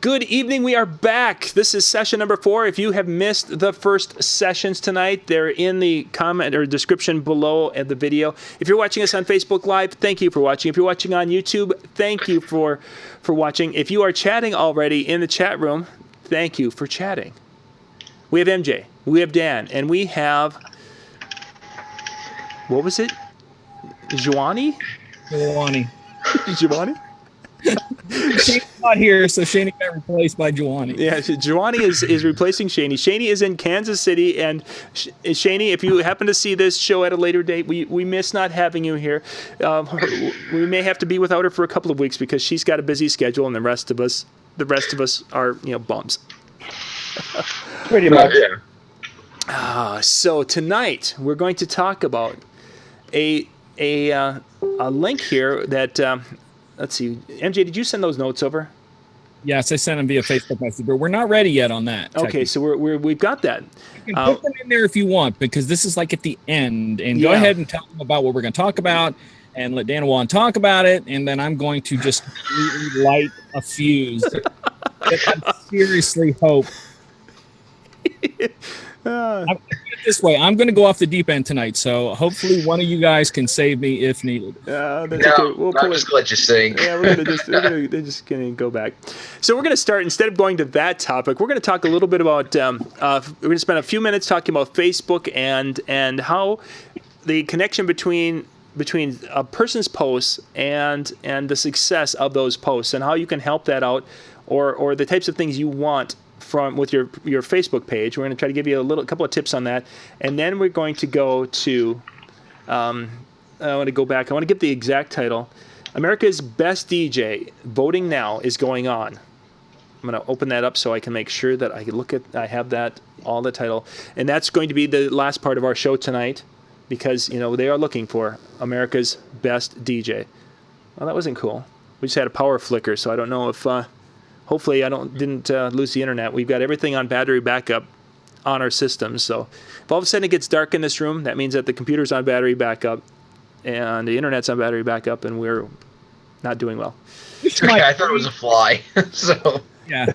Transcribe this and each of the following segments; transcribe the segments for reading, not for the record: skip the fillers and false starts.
Good evening. We are back. This is session number 4. If you have missed the first sessions tonight, they're in the comment or description below at the video. If you're watching us on Facebook Live, thank you for watching. If you're watching on YouTube, thank you for watching. If you are chatting already in the chat room, thank you for chatting. We have MJ, we have Dan, and we have, what was it? Joanie? Joanie. Joanie? Shane's not here, so Shani got replaced by Joanie. Yeah, Joanie is replacing Shani. Shani is in Kansas City, and Shani, if you happen to see this show at a later date, we miss not having you here. We may have to be without her for a couple of weeks because she's got a busy schedule, and the rest of us are bums. Pretty much. So tonight we're going to talk about a link here that. Let's see. MJ, did you send those notes over? Yes, I sent them via Facebook message, but we're not ready yet on that. Okay, so we've got that. You can put them in there if you want, because this is like at the end. And go ahead and tell them about what we're going to talk about, and let Dan Juan talk about it, and then I'm going to just completely light a fuse. I seriously hope. I'm this way. I'm going to go off the deep end tonight, so hopefully one of you guys can save me if needed. That's okay. I'm just going to let you sing. Yeah, we're just going to go back. So we're going to start, instead of going to that topic, we're going to talk a little bit about, we're going to spend a few minutes talking about Facebook and how the connection between a person's posts and the success of those posts, and how you can help that out, or the types of things you want with your Facebook page. We're going to try to give you a couple of tips on that, and then we're going to go to. I want to go back. I want to give the exact title. America's Best DJ voting now is going on. I'm going to open that up so I can make sure that I have that all the title, and that's going to be the last part of our show tonight, because they are looking for America's Best DJ. Well, that wasn't cool. We just had a power flicker, so I don't know if. Hopefully I didn't lose the internet. We've got everything on battery backup on our systems. So if all of a sudden it gets dark in this room, that means that the computer's on battery backup and the internet's on battery backup, and we're not doing well. Okay, I thought it was a fly. So yeah,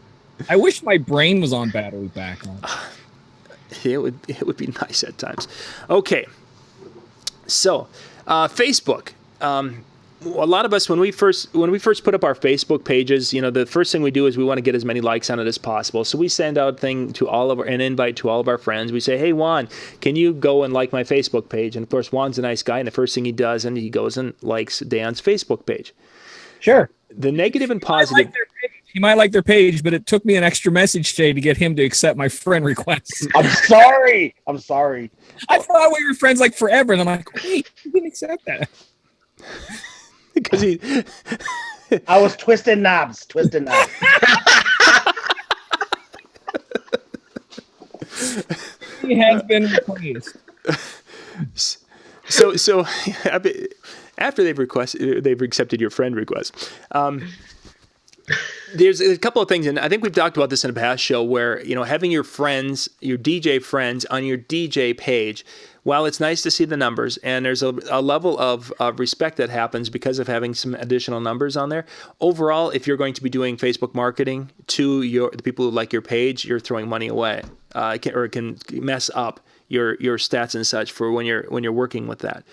I wish my brain was on battery backup. It would be nice at times. Okay, so Facebook. A lot of us, when we first put up our Facebook pages, the first thing we do is we want to get as many likes on it as possible. So we send out an invite to all of our friends. We say, "Hey, Juan, can you go and like my Facebook page?" And of course, Juan's a nice guy, and the first thing he does, and he goes and likes Dan's Facebook page. Sure. The negative and positive. He might like their page, but it took me an extra message today to get him to accept my friend request. I'm sorry. I thought we were friends like forever, and I'm like, wait, he didn't accept that. Because I was twisting knobs. He has been replaced. So after they've accepted your friend request. There's a couple of things, and I think we've talked about this in a past show, where having your friends, your DJ friends on your DJ page, while it's nice to see the numbers, and there's a level of respect that happens because of having some additional numbers on there, overall, if you're going to be doing Facebook marketing to the people who like your page, you're throwing money away, it can mess up your stats and such for when you're working with that.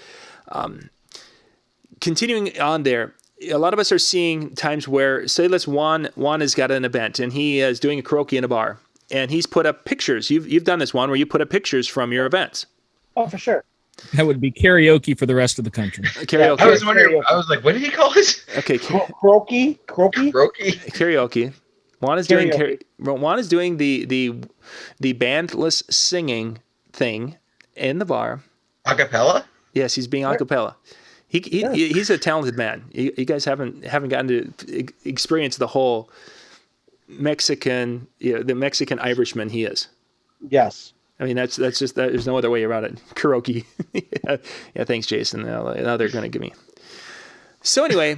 Continuing on there. A lot of us are seeing times where, say, Juan has got an event and he is doing a karaoke in a bar, and he's put up pictures. You've done this, Juan, where you put up pictures from your events. Oh, for sure. That would be karaoke for the rest of the country. Karaoke. I was wondering. I was like, what did he call it? Okay. Karaoke. Karaoke. Juan is doing the bandless singing thing in the bar. Acapella? Yes, he's being acapella. He's a talented man. You guys haven't gotten to experience the whole Mexican, the Mexican Irishman he is. Yes. I mean, that's just there's no other way around it. Karaoke. Yeah, thanks, Jason. Now they're going to give me. So anyway,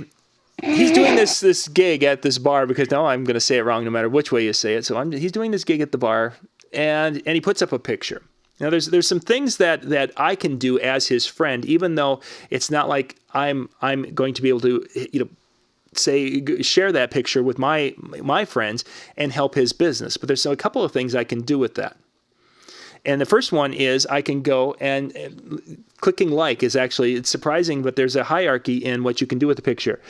he's doing this gig at this bar because now I'm going to say it wrong no matter which way you say it. So he's doing this gig at the bar, and he puts up a picture. Now, there's some things that I can do as his friend, even though it's not like I'm going to be able to share that picture with my friends and help his business. But there's a couple of things I can do with that. And the first one is I can go and clicking like is actually, it's surprising, but there's a hierarchy in what you can do with the picture.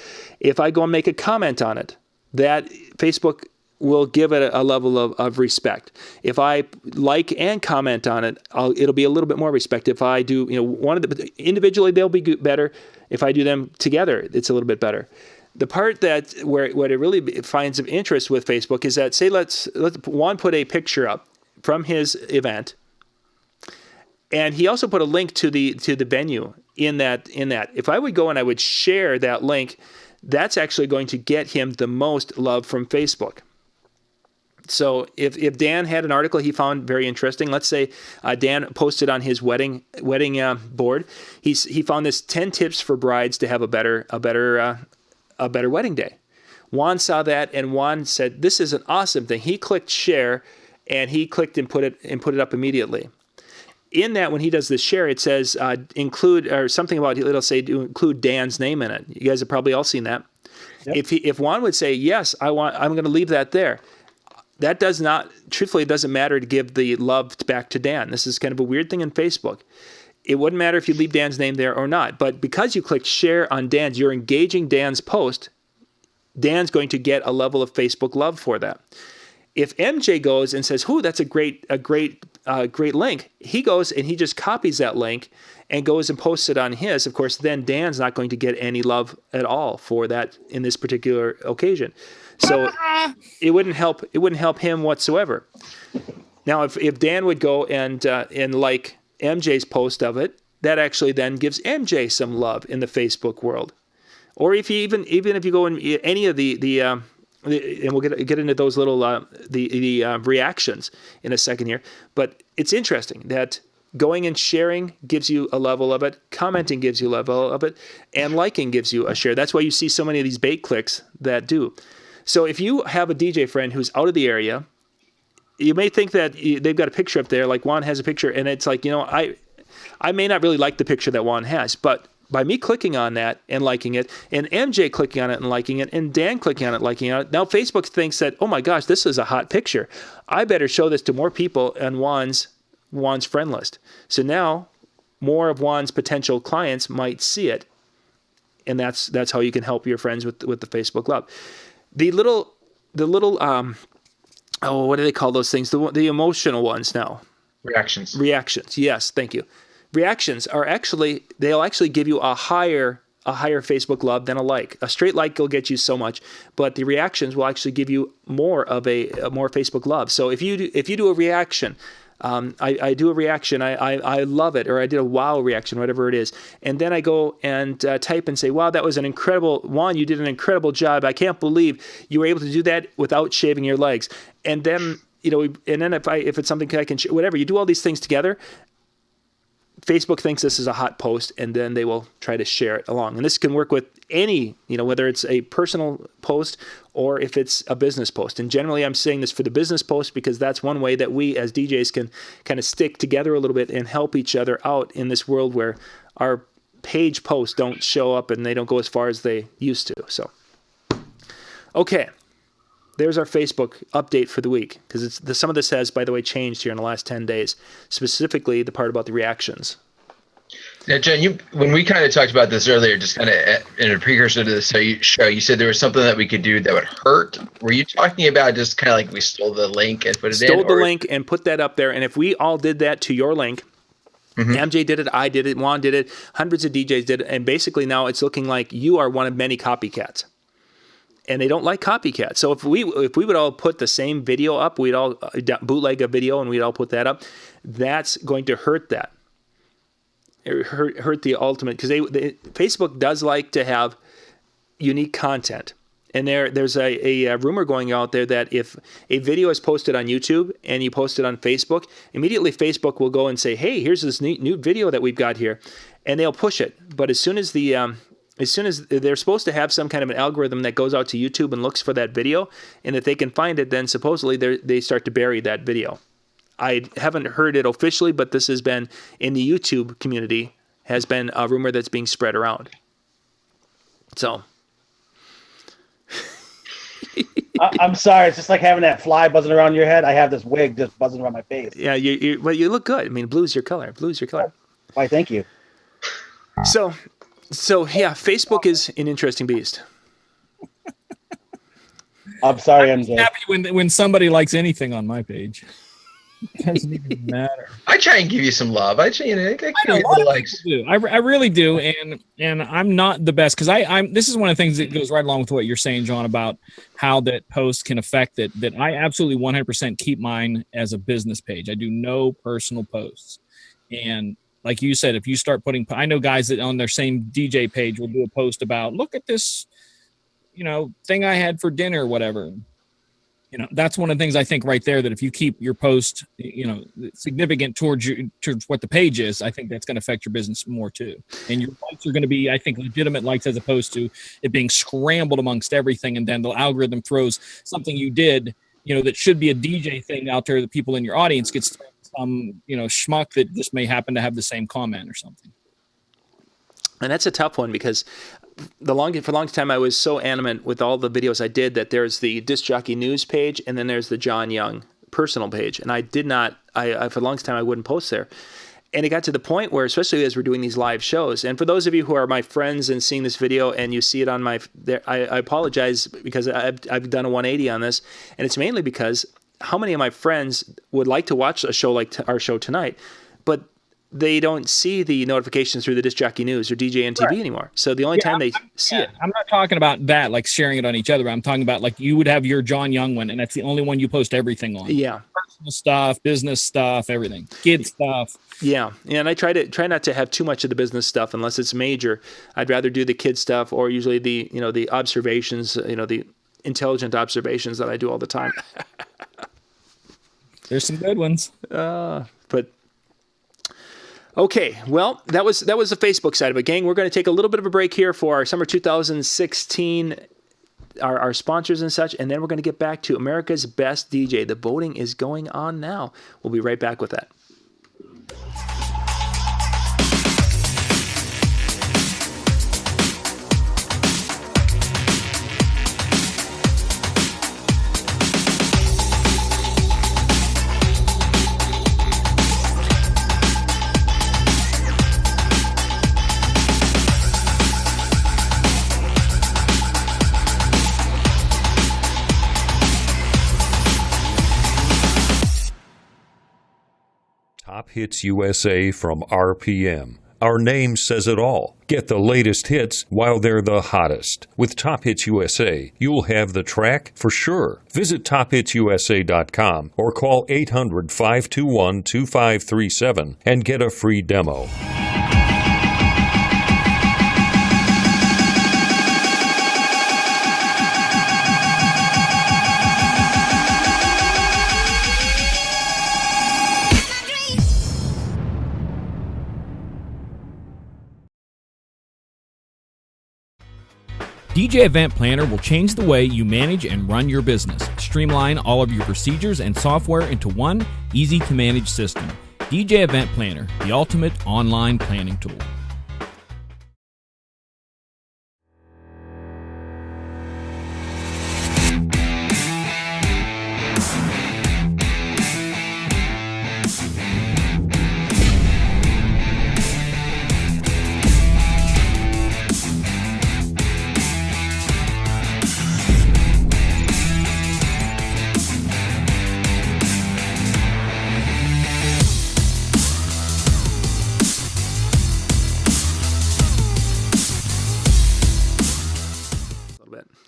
If I go and make a comment on it, that Facebook will give it a level of respect. If I like and comment on it, it'll be a little bit more respect. If I do, one of the individually, they'll be better. If I do them together, it's a little bit better. The part that where it really finds of interest with Facebook is that, say, let's Juan put a picture up from his event, and he also put a link to the venue in that. If I would go and I would share that link, that's actually going to get him the most love from Facebook. So if Dan had an article he found very interesting, let's say Dan posted on his wedding board, he found this 10 tips for brides to have a better wedding day. Juan saw that, and Juan said, "This is an awesome thing." He clicked share, and he clicked and put it up immediately. In that, when he does this share, it says include, or something about, it'll say to include Dan's name in it. You guys have probably all seen that. Yep. If Juan would say, "Yes, I'm going to leave that there," that truthfully, it doesn't matter to give the love back to Dan. This is kind of a weird thing in Facebook. It wouldn't matter if you leave Dan's name there or not. But because you clicked share on Dan's, you're engaging Dan's post. Dan's going to get a level of Facebook love for that. If MJ goes and says, "That's a great link," he goes and he just copies that link and goes and posts it on his. Of course, then Dan's not going to get any love at all for that in this particular occasion. So it wouldn't help. It wouldn't help him whatsoever. Now, if Dan would go and like MJ's post of it, that actually then gives MJ some love in the Facebook world. Or if you even if you go in any of the and we'll get into those little reactions in a second here. But it's interesting that going and sharing gives you a level of it, commenting gives you a level of it, and liking gives you a share. That's why you see so many of these bait clicks that do. So if you have a DJ friend who's out of the area, you may think that they've got a picture up there, like Juan has a picture, and it's like, I may not really like the picture that Juan has, but by me clicking on that and liking it, and MJ clicking on it and liking it, and Dan clicking on it and liking it, now Facebook thinks that, oh my gosh, this is a hot picture. I better show this to more people on Juan's friend list. So now more of Juan's potential clients might see it, and that's how you can help your friends with the Facebook love. The little what do they call those things? The emotional ones now. Reactions. Yes, thank you. Reactions they'll actually give you a higher Facebook love than a like. A straight like will get you so much, but the reactions will actually give you more of a more Facebook love. So if you do a reaction, I do a reaction, I love it, or I did a wow reaction, whatever it is, and then I go and type and say, "Wow, that was an incredible Juan. You did an incredible job. I can't believe you were able to do that without shaving your legs." And then and then if it's something I can whatever, you do all these things together. Facebook thinks this is a hot post, and then they will try to share it along. And this can work with any, whether it's a personal post or if it's a business post. And generally, I'm saying this for the business post because that's one way that we as DJs can kind of stick together a little bit and help each other out in this world where our page posts don't show up and they don't go as far as they used to. So, okay. There's our Facebook update for the week, because some of this has, by the way, changed here in the last 10 days, specifically the part about the reactions. Now, Jen, when we kind of talked about this earlier, just kind of in a precursor to this show, you said there was something that we could do that would hurt. Were you talking about just kind of like we stole the link and put it in? Stole the link and put that up there, and if we all did that to your link, MJ did it, I did it, Juan did it, hundreds of DJs did it, and basically now it's looking like you are one of many copycats. And they don't like copycats. So if we would all put the same video up, we'd all bootleg a video and we'd all put that up. That's going to hurt that. It hurt the ultimate, because Facebook does like to have unique content. And there's a rumor going out there that if a video is posted on YouTube and you post it on Facebook, immediately Facebook will go and say, "Hey, here's this new video that we've got here," and they'll push it. But as soon as they're supposed to have some kind of an algorithm that goes out to YouTube and looks for that video, and if they can find it, then supposedly they start to bury that video. I haven't heard it officially, but this has been in the YouTube community, has been a rumor that's being spread around. So, I'm sorry. It's just like having that fly buzzing around your head. I have this wig just buzzing around my face. Yeah, but you look good. I mean, blue's your color. Blue's your color. Why, thank you. So yeah, Facebook is an interesting beast. I'm sorry, I'm MJ. happy when somebody likes anything on my page. It doesn't even matter. I try and give you some love. I give you I a know, little likes. do. I really do, and I'm not the best because I'm. This is one of the things that goes right along with what you're saying, John, about how that post can affect it. That I absolutely 100% keep mine as a business page. I do no personal posts, and like you said, if you start putting, I know guys that on their same DJ page will do a post about, look at this, thing I had for dinner or whatever. That's one of the things I think right there, that if you keep your post, significant towards what the page is, I think that's going to affect your business more too. And your likes are going to be, I think, legitimate likes as opposed to it being scrambled amongst everything. And then the algorithm throws something you did, that should be a DJ thing out there that people in your audience gets some, schmuck that just may happen to have the same comment or something. And that's a tough one because for a long time I was so animate with all the videos I did that there's the Disc Jockey News page and then there's the John Young personal page. And I did not, I for the longest time I wouldn't post there. And it got to the point where, especially as we're doing these live shows, and for those of you who are my friends and seeing this video and you see it on I apologize because I've done a 180 on this. And it's mainly because how many of my friends would like to watch a show like our show tonight, but they don't see the notifications through the Disc Jockey News or DJN TV anymore. So the only time they see it. I'm not talking about that, like sharing it on each other. I'm talking about like you would have your John Young one, and that's the only one you post everything on. Yeah. Personal stuff, business stuff, everything. Kid stuff. Yeah. And I try not to have too much of the business stuff unless it's major. I'd rather do the kid stuff or usually the observations, the intelligent observations that I do all the time. There's some good ones. But okay, well, that was the Facebook side of it, gang. We're going to take a little bit of a break here for our summer 2016, our sponsors and such, and then we're going to get back to America's Best DJ. The voting is going on now. We'll be right back with that. Top Hits USA from RPM. Our name says it all. Get the latest hits while they're the hottest. With Top Hits USA, you'll have the track for sure. Visit tophitsusa.com or call 800-521-2537 and get a free demo. DJ Event Planner will change the way you manage and run your business. Streamline all of your procedures and software into one easy-to-manage system. DJ Event Planner, the ultimate online planning tool.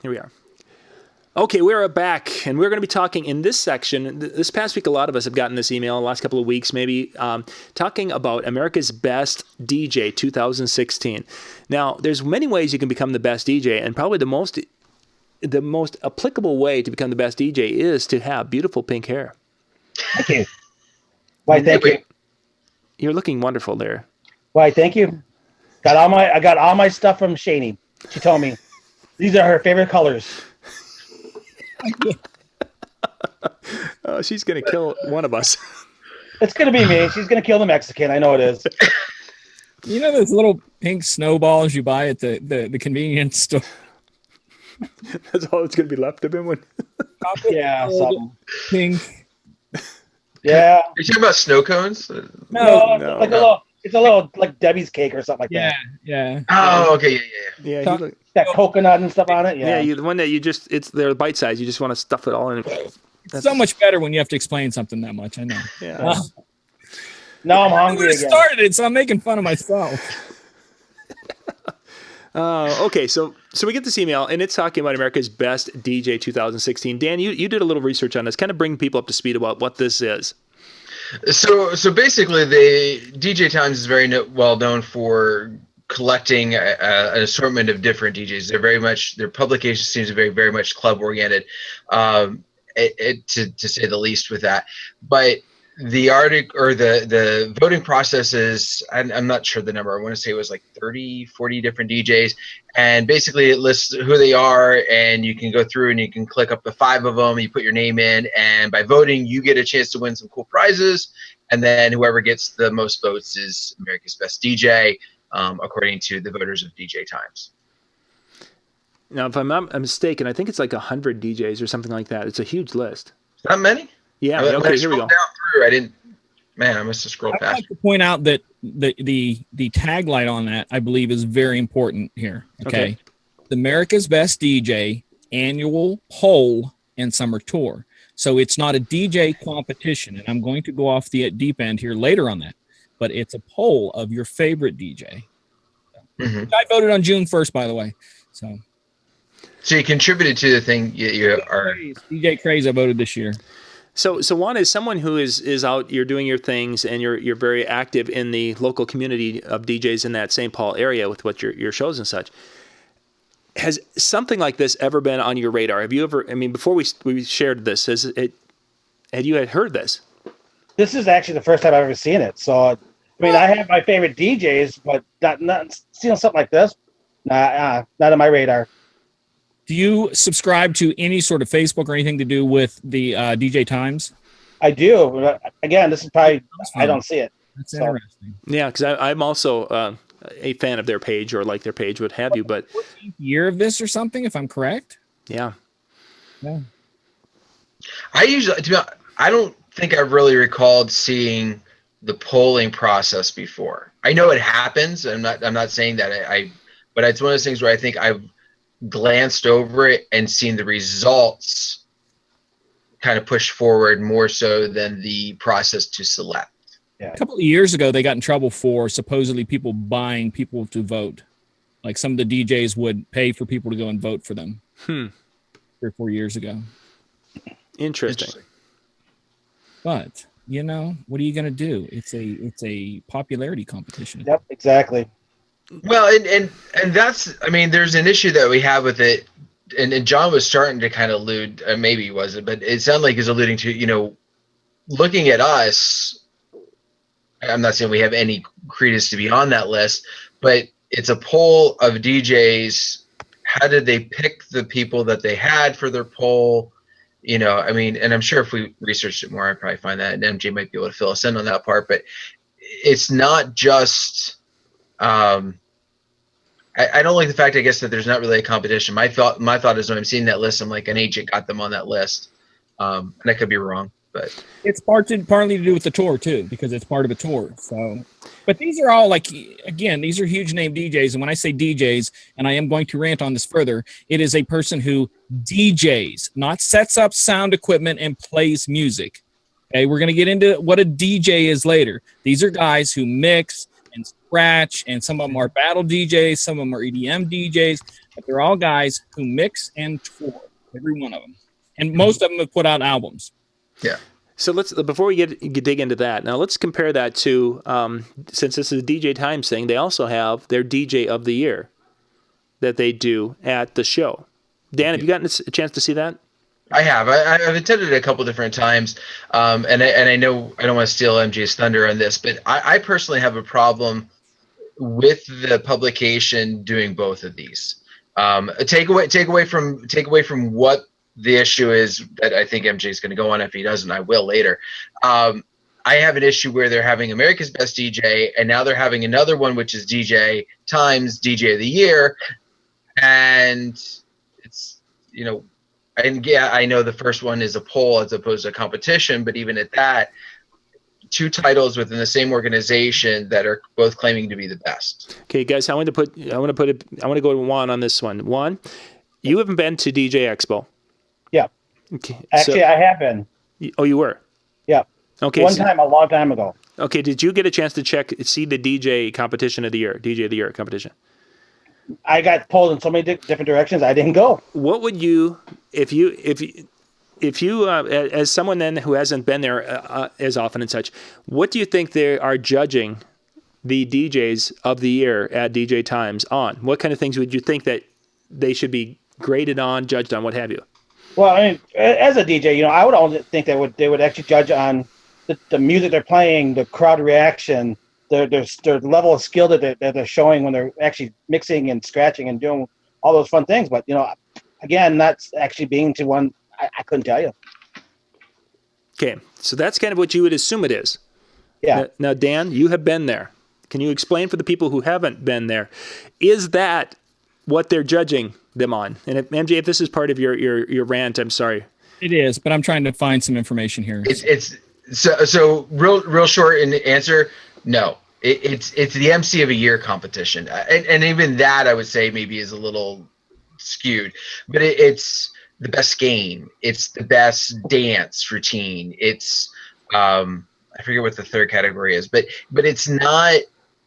Here we are. Okay, we're back, and we're going to be talking in this section. This past week, a lot of us have gotten this email, the last couple of weeks maybe, talking about America's Best DJ 2016. Now, there's many ways you can become the best DJ, and probably the most applicable way to become the best DJ is to have beautiful pink hair. Thank you. Why, thank you. You're looking wonderful there. Why, thank you. I got all my stuff from Shani. She told me these are her favorite colors. Oh, she's going to kill one of us. It's going to be me. She's going to kill the Mexican. I know it is. You know those little pink snowballs you buy at the convenience store? That's all that's going to be left of him. When Yeah, something. Pink. Yeah. Are you talking about snow cones? No, no. like a little. It's a little like Debbie's cake or something like Yeah, that. yeah. Oh, okay, yeah. yeah, Talk- he look, Got coconut and stuff on it. yeah, Yeah. the one that you just they're bite size. You just want to stuff it all in. It's so much better when you have to explain something that much. I know. Yeah. Now I'm I hungry would have again. started it, so I'm making fun of myself. Okay, so we get this email, and it's talking about America's Best DJ 2016. Dan, you did a little research on this, kind of bring people up to speed about what this is. So basically, the DJ Times is very well known for collecting an assortment of different DJs. They're very much, their publication seems to be very much club oriented, to say the least with that. But the article or the voting process is, I'm not sure the number. I want to say it was like 30, 40 different DJs. And basically it lists who they are, and you can go through and you can click up to 5 of them. You put your name in, and by voting, you get a chance to win some cool prizes. And then whoever gets the most votes is America's Best DJ, according to the voters of DJ Times. Now, if I'm not mistaken, I think it's like 100 DJs or something like that. It's a huge list. Not many? Yeah. When I Okay. Here we scrolled go. down through, I didn't. Man, I must have scrolled I'd past. like to point out that the tagline on that, I believe, is very important here. Okay. The America's Best DJ annual poll and summer tour. So it's not a DJ competition, and I'm going to go off the deep end here later on that, but it's a poll of your favorite DJ. Mhm. I voted on June 1st, by the way. So So you contributed to the thing. You are. DJ Craze, I voted this year. So Juan, is someone who is out, you're doing your things, and you're very active in the local community of DJs in that St. Paul area with what your shows and such. Has something like this ever been on your radar? Have you ever? I mean, before we shared this, had you heard this? This is actually the first time I've ever seen it. So, I mean, I have my favorite DJs, but not seeing something like this. Not on my radar. Do you subscribe to any sort of Facebook or anything to do with the DJ Times? I do. But again, this is probably I don't see it. That's So- interesting. Yeah, because I'm also a fan of their page or like their page, what have you. But 14th year of this or something, if I'm correct. yeah, I usually, to be honest, I don't think I've really recalled seeing the polling process before. I know it happens. I'm not saying that but it's one of those things where I think I've glanced over it and seen the results kind of push forward more so than the process to select. A couple of years ago, they got in trouble for supposedly people buying people to vote. Like some of the DJs would pay for people to go and vote for them. 3 or 4 years ago. interesting. But what are you going to do? It's a popularity competition. Yep, exactly. Well, and that's, I mean, there's an issue that we have with it, and John was starting to kind of allude, maybe he wasn't, but it sounded like he's alluding to, looking at us. I'm not saying we have any credence to be on that list, but it's a poll of DJs. How did they pick the people that they had for their poll? I mean, and I'm sure if we researched it more, I'd probably find that, and MJ might be able to fill us in on that part, but it's not just, I don't like the fact, I guess, that there's not really a competition. My thought is when I'm seeing that list, I'm like, an agent got them on that list. And I could be wrong, but It's partly to do with the tour too, because it's part of a tour. So, but these are all these are huge name DJs. And when I say DJs, and I am going to rant on this further, it is a person who DJs, not sets up sound equipment and plays music. Okay, we're going to get into what a DJ is later. These are guys who mix and scratch, and some of them are battle DJs, some of them are EDM DJs, but they're all guys who mix and tour, every one of them. And most of them have put out albums. yeah. So before we dig into that, now let's compare that to since this is a DJ Times thing, they also have their DJ of the year that they do at the show. Dan, have you gotten a chance to see that? I have. I've attended it a couple different times, and I know I don't want to steal MJ's thunder on this, but I personally have a problem with the publication doing both of these. Take away from what the issue is that I think MJ is going to go on. If he doesn't, I will later. I have an issue where they're having America's Best DJ, and now they're having another one, which is DJ Times DJ of the Year, and it's you know, and yeah, I know the first one is a poll as opposed to a competition, but even at that, two titles within the same organization that are both claiming to be the best. Okay, guys, I want to go to Juan on this one. Juan, you haven't been to DJ Expo. Yeah. Okay. Actually, I have been. Oh, you were? Yeah. Okay. One time, a long time ago. Okay, did you get a chance to see the DJ competition of the year, DJ of the year competition? I got pulled in so many different directions. I didn't go. What would you, if you, as someone then who hasn't been there as often and such, what do you think they are judging the DJs of the year at DJ Times on? What kind of things would you think that they should be graded on, judged on, what have you? Well, I mean, as a DJ, you know, I would only think they would actually judge on the music they're playing, the crowd reaction, their level of skill that they're showing when they're actually mixing and scratching and doing all those fun things. But, you know, again, that's actually being to one, I couldn't tell you. Okay, so that's kind of what you would assume it is. Yeah. Now, Dan, you have been there. Can you explain for the people who haven't been there, is that what they're judging them on? And MJ, if this is part of your rant, I'm sorry. It is, but I'm trying to find some information here. It's so real short in the answer. No, it's the MC of a year competition, and even that I would say maybe is a little skewed, but it's the best game, it's the best dance routine, it's I forget what the third category is, but it's not.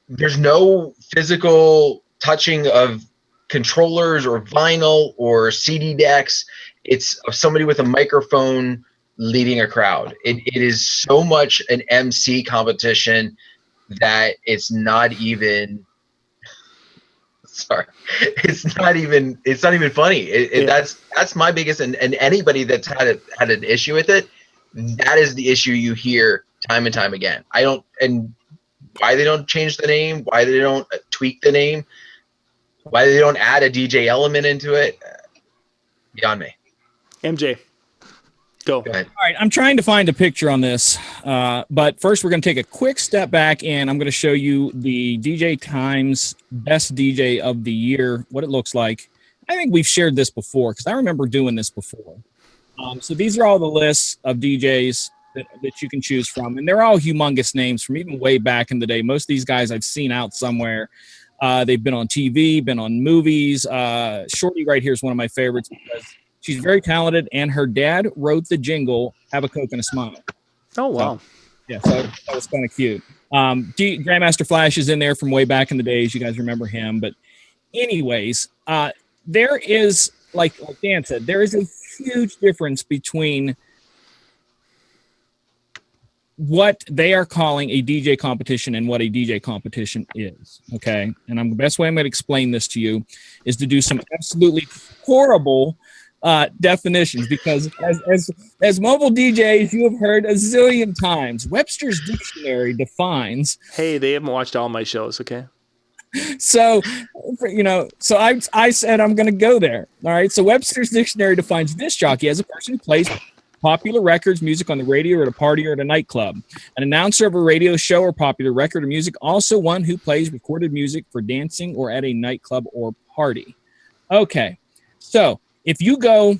There's no physical touching of controllers or vinyl or CD decks. It's somebody with a microphone leading a crowd. It is so much an MC competition that it's not even it's not even funny. That's my biggest, and anybody that's had an issue with it, that is the issue you hear time and time again. Why they don't change the name, why they don't tweak the name, why they don't add a DJ element into it, beyond me. MJ, go ahead. All right, I'm trying to find a picture on this, but first we're going to take a quick step back, and I'm going to show you the DJ Times Best DJ of the Year, what it looks like. I think we've shared this before because I remember doing this before. So these are all the lists of DJs that you can choose from, and they're all humongous names from even way back in the day. Most of these guys I've seen out somewhere. They've been on TV, been on movies. Shorty right here is one of my favorites because she's very talented, and her dad wrote the jingle, Have a Coke and a Smile. Oh, wow. So that was kind of cute. Grandmaster Flash is in there from way back in the days. You guys remember him. But anyways, there is, like Dan said, there is a huge difference between what they are calling a DJ competition and what a DJ competition is. Okay. And the best way I'm going to explain this to you is to do some absolutely horrible definitions, because as mobile DJs, you have heard a zillion times, Webster's Dictionary defines. Hey, they haven't watched all my shows. Okay. So, so I said, I'm going to go there. All right. So Webster's Dictionary defines disc jockey as a person who plays popular records, music on the radio or at a party or at a nightclub. An announcer of a radio show or popular record or music, also one who plays recorded music for dancing or at a nightclub or party. Okay, so if you go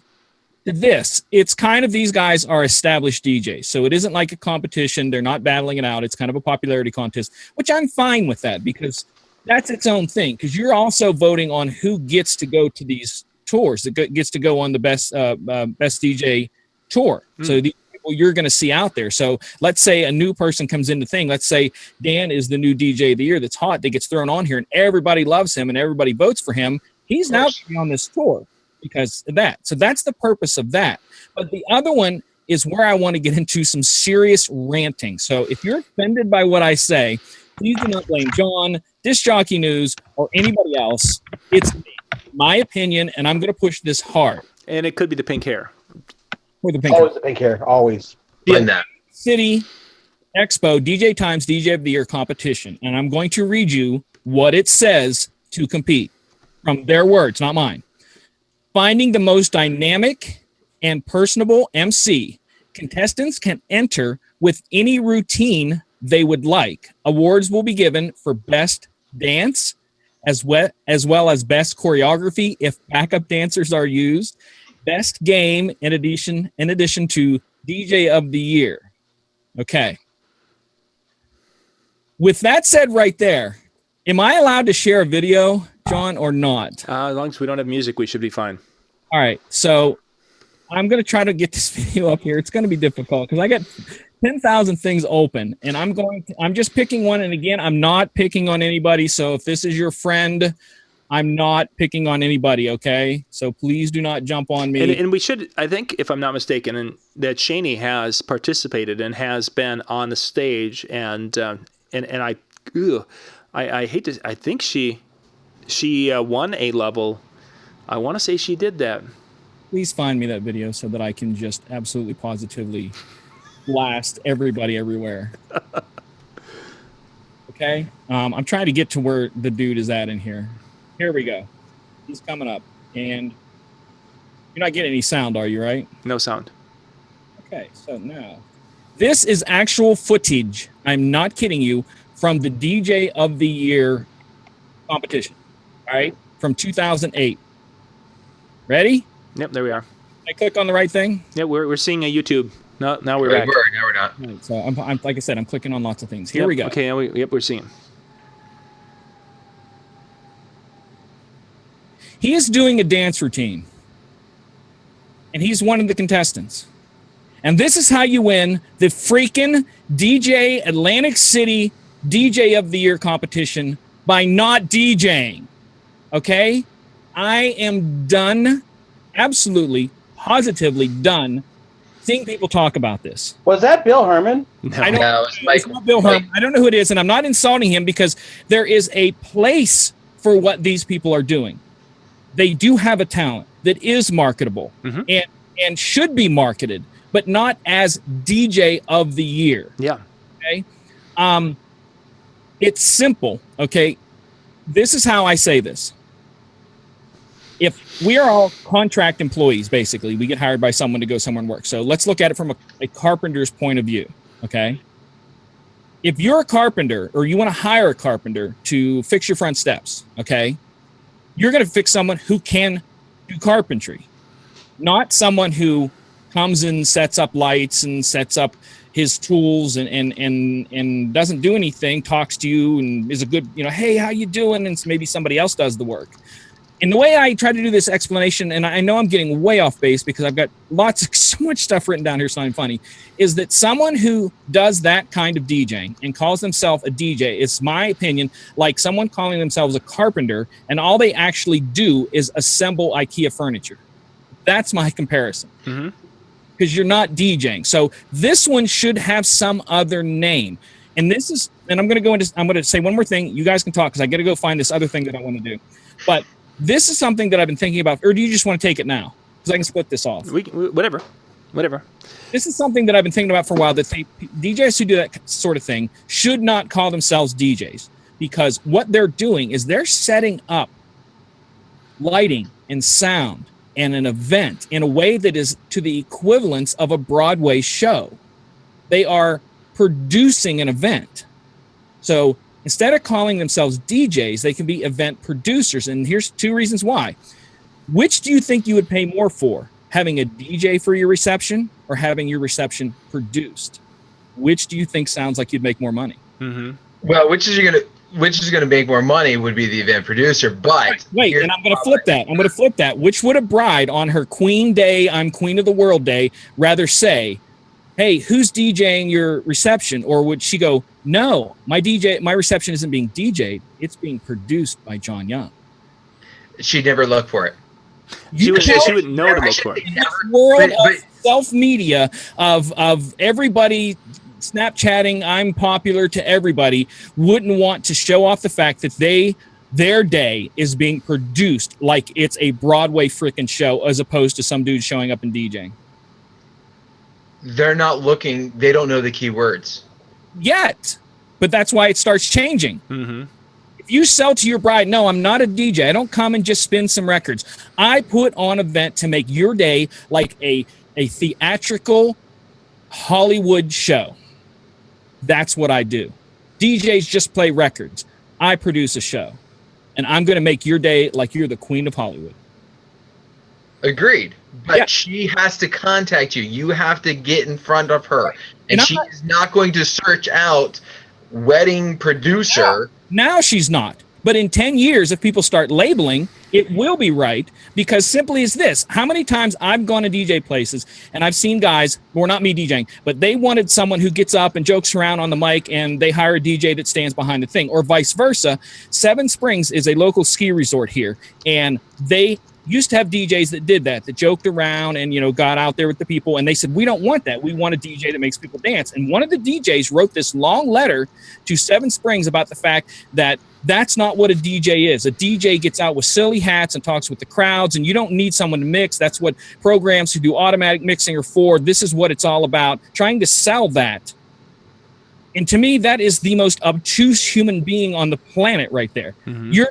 to this, it's kind of, these guys are established DJs. So it isn't like a competition. They're not battling it out. It's kind of a popularity contest, which I'm fine with that because that's its own thing. Because you're also voting on who gets to go to these tours, that gets to go on the best DJ tour. So the people you're going to see out there. So let's say a new person comes in the thing. Let's say Dan is the new DJ of the year that's hot, that gets thrown on here and everybody loves him and everybody votes for him. He's now on this tour because of that. So that's the purpose of that. But the other one is where I want to get into some serious ranting. So if you're offended by what I say, please do not blame John, Disc Jockey News, or anybody else. It's me, my opinion, and I'm going to push this hard. And it could be the pink hair. Always the pink hair, always. In that City Expo DJ Times DJ of the Year competition, and I'm going to read you what it says to compete from their words, not mine. Finding the most dynamic and personable MC. Contestants can enter with any routine they would like. Awards will be given for best dance as well as best choreography if backup dancers are used. best game in addition to DJ of the year. Okay. With that said right there, am I allowed to share a video, John, or not? As long as we don't have music, we should be fine. All right. So I'm going to try to get this video up here. It's going to be difficult because I got 10,000 things open, and I'm just picking one. And again, I'm not picking on anybody. So if this is your friend, I'm not picking on anybody. Okay. So please do not jump on me. And we should, I think, if I'm not mistaken, and that Shani has participated and has been on the stage, and I hate to, I think she won a level. I want to say she did that. Please find me that video so that I can just absolutely positively blast everybody everywhere. Okay. I'm trying to get to where the dude is at in here. Here we go. He's coming up, and you're not getting any sound, are you? Right? No sound. Okay. So now, this is actual footage. I'm not kidding you, from the DJ of the Year competition. All right, from 2008. Ready? Yep, there we are. I click on the right thing. Yeah, we're seeing a YouTube. No, now we're back. Now we're not. Right, so I'm like I said, I'm clicking on lots of things. Here we go. Okay, we're seeing. He is doing a dance routine, and he's one of the contestants. And this is how you win the freaking DJ Atlantic City DJ of the Year competition, by not DJing. Okay? I am done, absolutely, positively done, seeing people talk about this. Was that Bill Herman? No. I don't No, it's not Bill Herman. I don't know who it is, and I'm not insulting him because there is a place for what these people are doing. They do have a talent that is marketable and should be marketed, but not as DJ of the Year. Yeah. Okay. It's simple. Okay. This is how I say this. If we are all contract employees, basically, we get hired by someone to go somewhere and work. So let's look at it from a carpenter's point of view. Okay. If you're a carpenter or you want to hire a carpenter to fix your front steps, okay, you're going to fix someone who can do carpentry, not someone who comes and sets up lights and sets up his tools and doesn't do anything, talks to you and is a good, hey, how you doing? And maybe somebody else does the work. And the way I try to do this explanation, and I know I'm getting way off base because I've got so much stuff written down here, so I'm funny, is that someone who does that kind of DJing and calls themselves a DJ, it's my opinion, like someone calling themselves a carpenter, and all they actually do is assemble IKEA furniture. That's my comparison. Mm-hmm. Because you're not DJing. So this one should have some other name. And this is, and I'm going to say one more thing. You guys can talk because I got to go find this other thing that I want to do. But this is something that I've been thinking about. Or do you just want to take it now? Because I can split this off. Whatever. This is something that I've been thinking about for a while, that DJs who do that sort of thing should not call themselves DJs. Because what they're doing is they're setting up lighting and sound and an event in a way that is to the equivalence of a Broadway show. They are producing an event. So instead of calling themselves DJs, they can be event producers. And here's two reasons why. Which do you think you would pay more for? Having a DJ for your reception or having your reception produced? Which do you think sounds like you'd make more money? Mm-hmm. Well, which is going to make more money would be the event producer. But wait, and I'm going to flip that. Which would a bride on her Queen Day, I'm Queen of the World Day, rather say, hey, who's DJing your reception? Or would she go, no, my reception isn't being DJ'd. It's being produced by John Young. She'd never look for it. She would know to look for it. This world of self-media, of everybody Snapchatting, I'm popular to everybody, wouldn't want to show off the fact that their day is being produced like it's a Broadway freaking show as opposed to some dude showing up and DJing. They're not looking. They don't know the key words yet, but that's why it starts changing. Mm-hmm. If you sell to your bride, no, I'm not a DJ. I don't come and just spin some records. I put on an event to make your day like a theatrical Hollywood show. That's what I do. DJs just play records. I produce a show. And I'm going to make your day like you're the queen of Hollywood. Agreed. But Yeah. she has to contact you. You have to get in front of her. And And she is not going to search out wedding producer. Now she's not. But in 10 years, if people start labeling, it will be right, because simply as this, how many times I've gone to DJ places and I've seen guys, well, not me DJing, but they wanted someone who gets up and jokes around on the mic, and they hire a DJ that stands behind the thing, or vice versa. Seven Springs is a local ski resort here, and they used to have DJs that did that joked around and, got out there with the people. And they said, we don't want that. We want a DJ that makes people dance. And one of the DJs wrote this long letter to Seven Springs about the fact that that's not what a DJ is. A DJ gets out with silly hats and talks with the crowds, and you don't need someone to mix. That's what programs who do automatic mixing are for. This is what it's all about, trying to sell that. And to me, that is the most obtuse human being on the planet right there. Mm-hmm.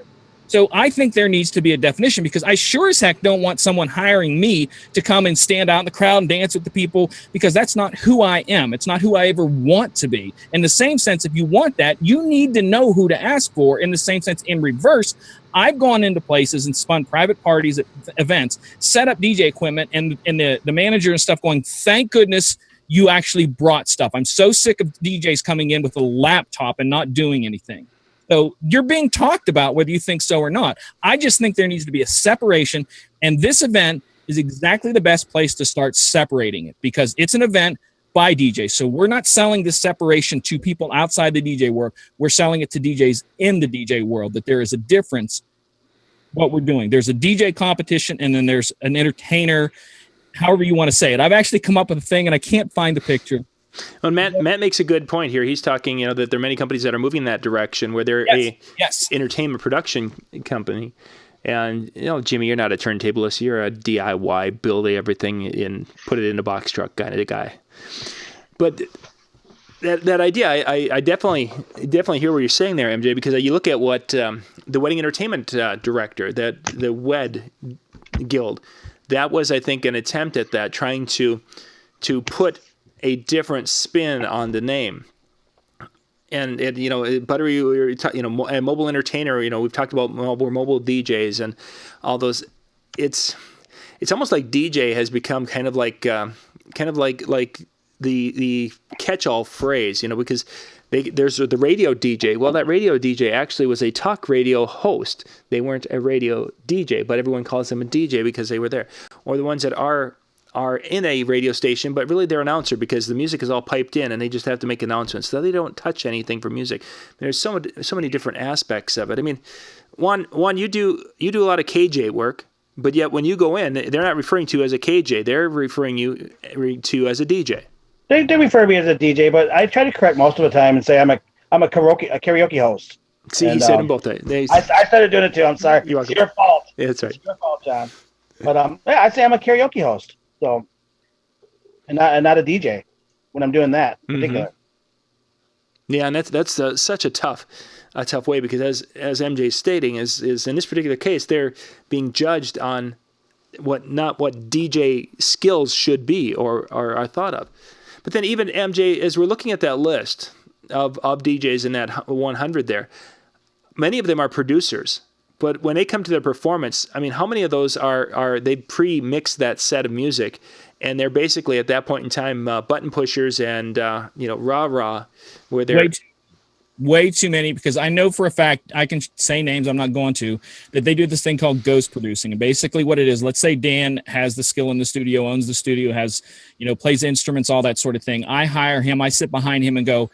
So I think there needs to be a definition, because I sure as heck don't want someone hiring me to come and stand out in the crowd and dance with the people, because that's not who I am. It's not who I ever want to be. In the same sense, if you want that, you need to know who to ask for. In the same sense, in reverse, I've gone into places and spun private parties at events, set up DJ equipment, and the manager and stuff going, thank goodness you actually brought stuff. I'm so sick of DJs coming in with a laptop and not doing anything. So you're being talked about whether you think so or not. I just think there needs to be a separation, and this event is exactly the best place to start separating it, because it's an event by DJs. So we're not selling this separation to people outside the DJ world. We're selling it to DJs in the DJ world, that there is a difference what we're doing. There's a DJ competition, and then there's an entertainer, however you want to say it. I've actually come up with a thing, and I can't find the picture. Well, Matt makes a good point here. He's talking, that there are many companies that are moving in that direction, where they're Yes. entertainment production company. And, Jimmy, you're not a turntablist. You're a DIY, build everything and put it in a box truck kind of a guy. But that idea, I definitely hear what you're saying there, MJ, because you look at what the wedding entertainment director, the WED Guild, that was, I think, an attempt at that, trying to put a different spin on the name. And Buttery, a mobile entertainer, we've talked about mobile DJs and all those. It's almost like DJ has become kind of like the catch-all phrase, because there's the radio DJ. Well, that radio DJ actually was a talk radio host. They weren't a radio DJ, but everyone calls them a DJ because they were there. Or the ones that are in a radio station, but really they're announcer, because the music is all piped in and they just have to make announcements. So they don't touch anything for music. There's so many different aspects of it. I mean, one you do a lot of KJ work, but yet when you go in, they're not referring to you as a KJ. They're referring you to as a DJ. They refer to me as a DJ, but I try to correct most of the time and say I'm a karaoke host. See, he said them both. I started doing it too. I'm sorry. You're It's your fault. Yeah, that's right. It's your fault, John. But I say I'm a karaoke host. So, and not a DJ when I'm doing that in particular. Yeah, and that's such a tough way, because as MJ's stating is in this particular case, they're being judged on what DJ skills should be or are thought of. But then even MJ, as we're looking at that list of DJs in that 100 there, many of them are producers. But when they come to their performance, I mean, how many of those are they pre-mix that set of music, and they're basically at that point in time button pushers and rah-rah, where they're way too many, because I know for a fact, I can say names, I'm not going to, that they do this thing called ghost producing. And basically what it is, let's say Dan has the skill in the studio, owns the studio, has, plays instruments, all that sort of thing. I hire him, I sit behind him and go,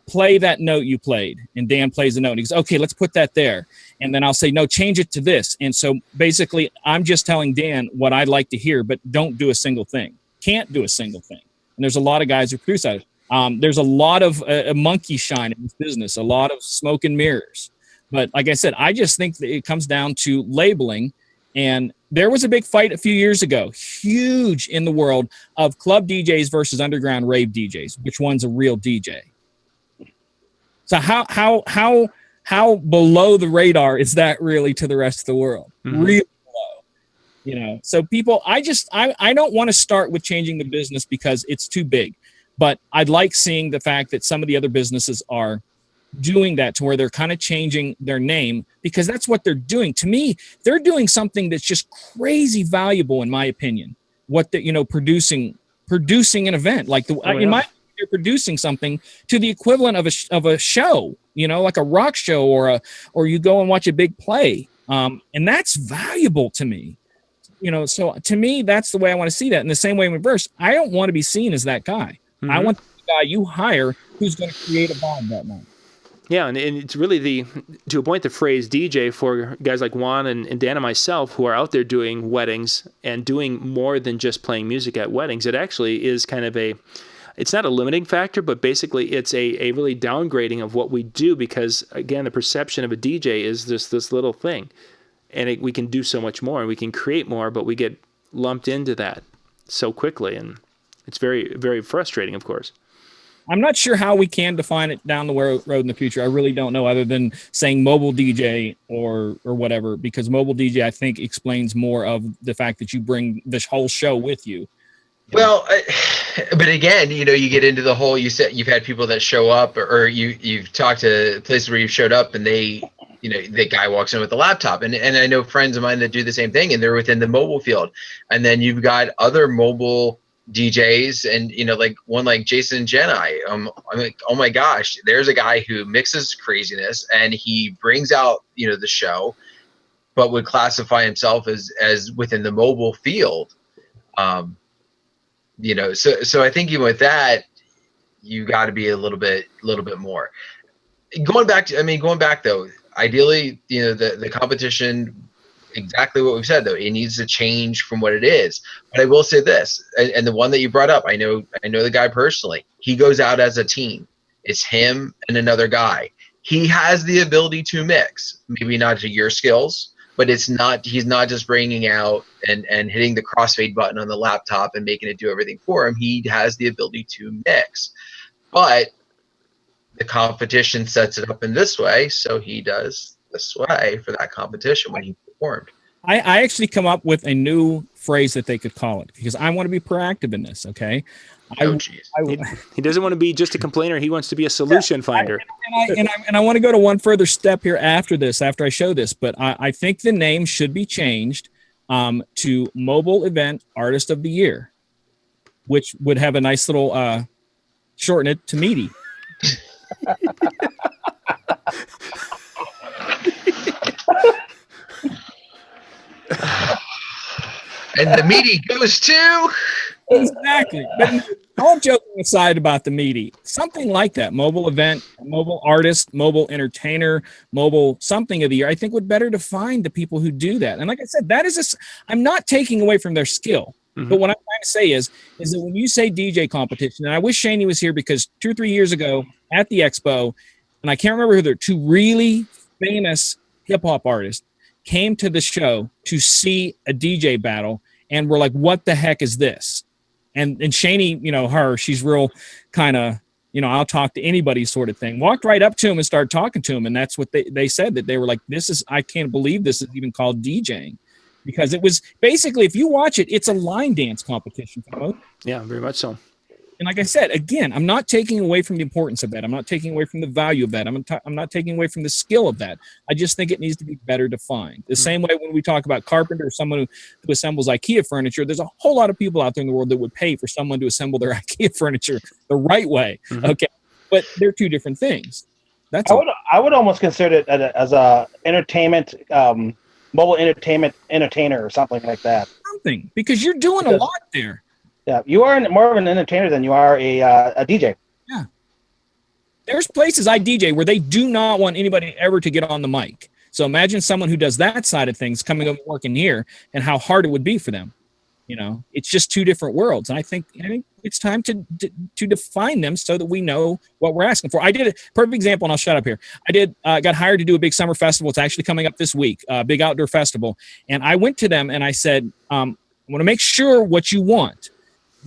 play that note you played. And Dan plays the note. And he goes, okay, let's put that there. And then I'll say, no, change it to this. And so basically I'm just telling Dan what I'd like to hear, but don't do a single thing. Can't do a single thing. And there's a lot of guys who produce that. There's a lot of monkey shine in this business, a lot of smoke and mirrors. But like I said, I just think that it comes down to labeling. And there was a big fight a few years ago, huge in the world, of club DJs versus underground rave DJs. Which one's a real DJ? So how below the radar is that really to the rest of the world? Mm-hmm. Really below. So people, I don't want to start with changing the business because it's too big. But I'd like seeing the fact that some of the other businesses are doing that to where they're kind of changing their name, because that's what they're doing. To me, they're doing something that's just crazy valuable, in my opinion. What the, producing an event like in my opinion, they're producing something to the equivalent of a show, like a rock show or you go and watch a big play. And that's valuable to me. So to me, that's the way I want to see that. In the same way in reverse, I don't want to be seen as that guy. Mm-hmm. I want the guy you hire who's going to create a bond that night. Yeah, and it's really to a point, the phrase DJ for guys like Juan and Dan and myself who are out there doing weddings and doing more than just playing music at weddings. It actually is kind of it's not a limiting factor, but basically it's a really downgrading of what we do because, again, the perception of a DJ is just this little thing. And we can do so much more and we can create more, but we get lumped into that so quickly. And it's very, very frustrating, of course. I'm not sure how we can define it down the road in the future. I really don't know, other than saying mobile DJ or whatever, because mobile DJ, I think, explains more of the fact that you bring this whole show with you. Well, but again, you get into the whole, you said you've had people that show up or you've talked to places where you've showed up and they, the guy walks in with a laptop and I know friends of mine that do the same thing and they're within the mobile field. And then you've got other mobile DJs and, like one like Jason Jedi. I'm like, oh my gosh, there's a guy who mixes craziness and he brings out, the show, but would classify himself as within the mobile field. So I think even with that, you got to be a little bit more. Going back though, ideally, the competition, exactly what we've said though, it needs to change from what it is. But I will say this, and the one that you brought up, I know the guy personally. He goes out as a team. It's him and another guy. He has the ability to mix, maybe not to your skills, but he's not just bringing out and hitting the crossfade button on the laptop and making it do everything for him. He has the ability to mix, but the competition sets it up in this way, so he does this way for that competition when he performed. I actually come up with a new phrase that they could call it because I want to be proactive in this. Okay. He doesn't want to be just a complainer. He wants to be a solution finder. I want to go to one further step here after I show this, but I think the name should be changed to Mobile Event Artist of the Year, which would have a nice little shorten it to meaty. And the meaty goes to exactly. But all joking aside about the meaty, something like that, mobile event, mobile artist, mobile entertainer, mobile something of the year, I think would better define the people who do that. And like I said, I'm not taking away from their skill. Mm-hmm. But what I'm trying to say is that when you say DJ competition, and I wish Shaney was here because 2 or 3 years ago at the expo, and I can't remember who they're, 2 really famous hip hop artists came to the show to see a DJ battle and were like, what the heck is this? And Shaney, she's real kind of, I'll talk to anybody sort of thing. Walked right up to him and started talking to him. And that's what they said, that they were like, I can't believe this is even called DJing. Because it was basically, if you watch it, it's a line dance competition. Yeah, very much so. And like I said, again, I'm not taking away from the importance of that. I'm not taking away from the value of that. I'm not taking away from the skill of that. I just think it needs to be better defined. The same way when we talk about carpenter or someone who assembles IKEA furniture, there's a whole lot of people out there in the world that would pay for someone to assemble their IKEA furniture the right way. Mm-hmm. Okay, but they're 2 different things. I would almost consider it as a entertainment, mobile entertainment entertainer or something like that. Something, because you're doing a lot there. Yeah, you are more of an entertainer than you are a DJ. Yeah. There's places I DJ where they do not want anybody ever to get on the mic. So imagine someone who does that side of things coming up and working here and how hard it would be for them. It's just 2 different worlds. And I think it's time to define them so that we know what we're asking for. I did a perfect example, and I'll shut up here. I got hired to do a big summer festival. It's actually coming up this week, a big outdoor festival. And I went to them and I said, I want to make sure what you want.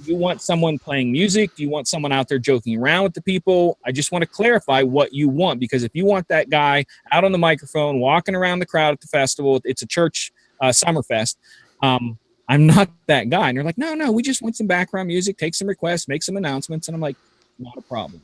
Do you want someone playing music? Do you want someone out there joking around with the people? I just want to clarify what you want, because if you want that guy out on the microphone, walking around the crowd at the festival, it's a church summer fest. I'm not that guy. And they're like, no, we just want some background music, take some requests, make some announcements. And I'm like, not a problem.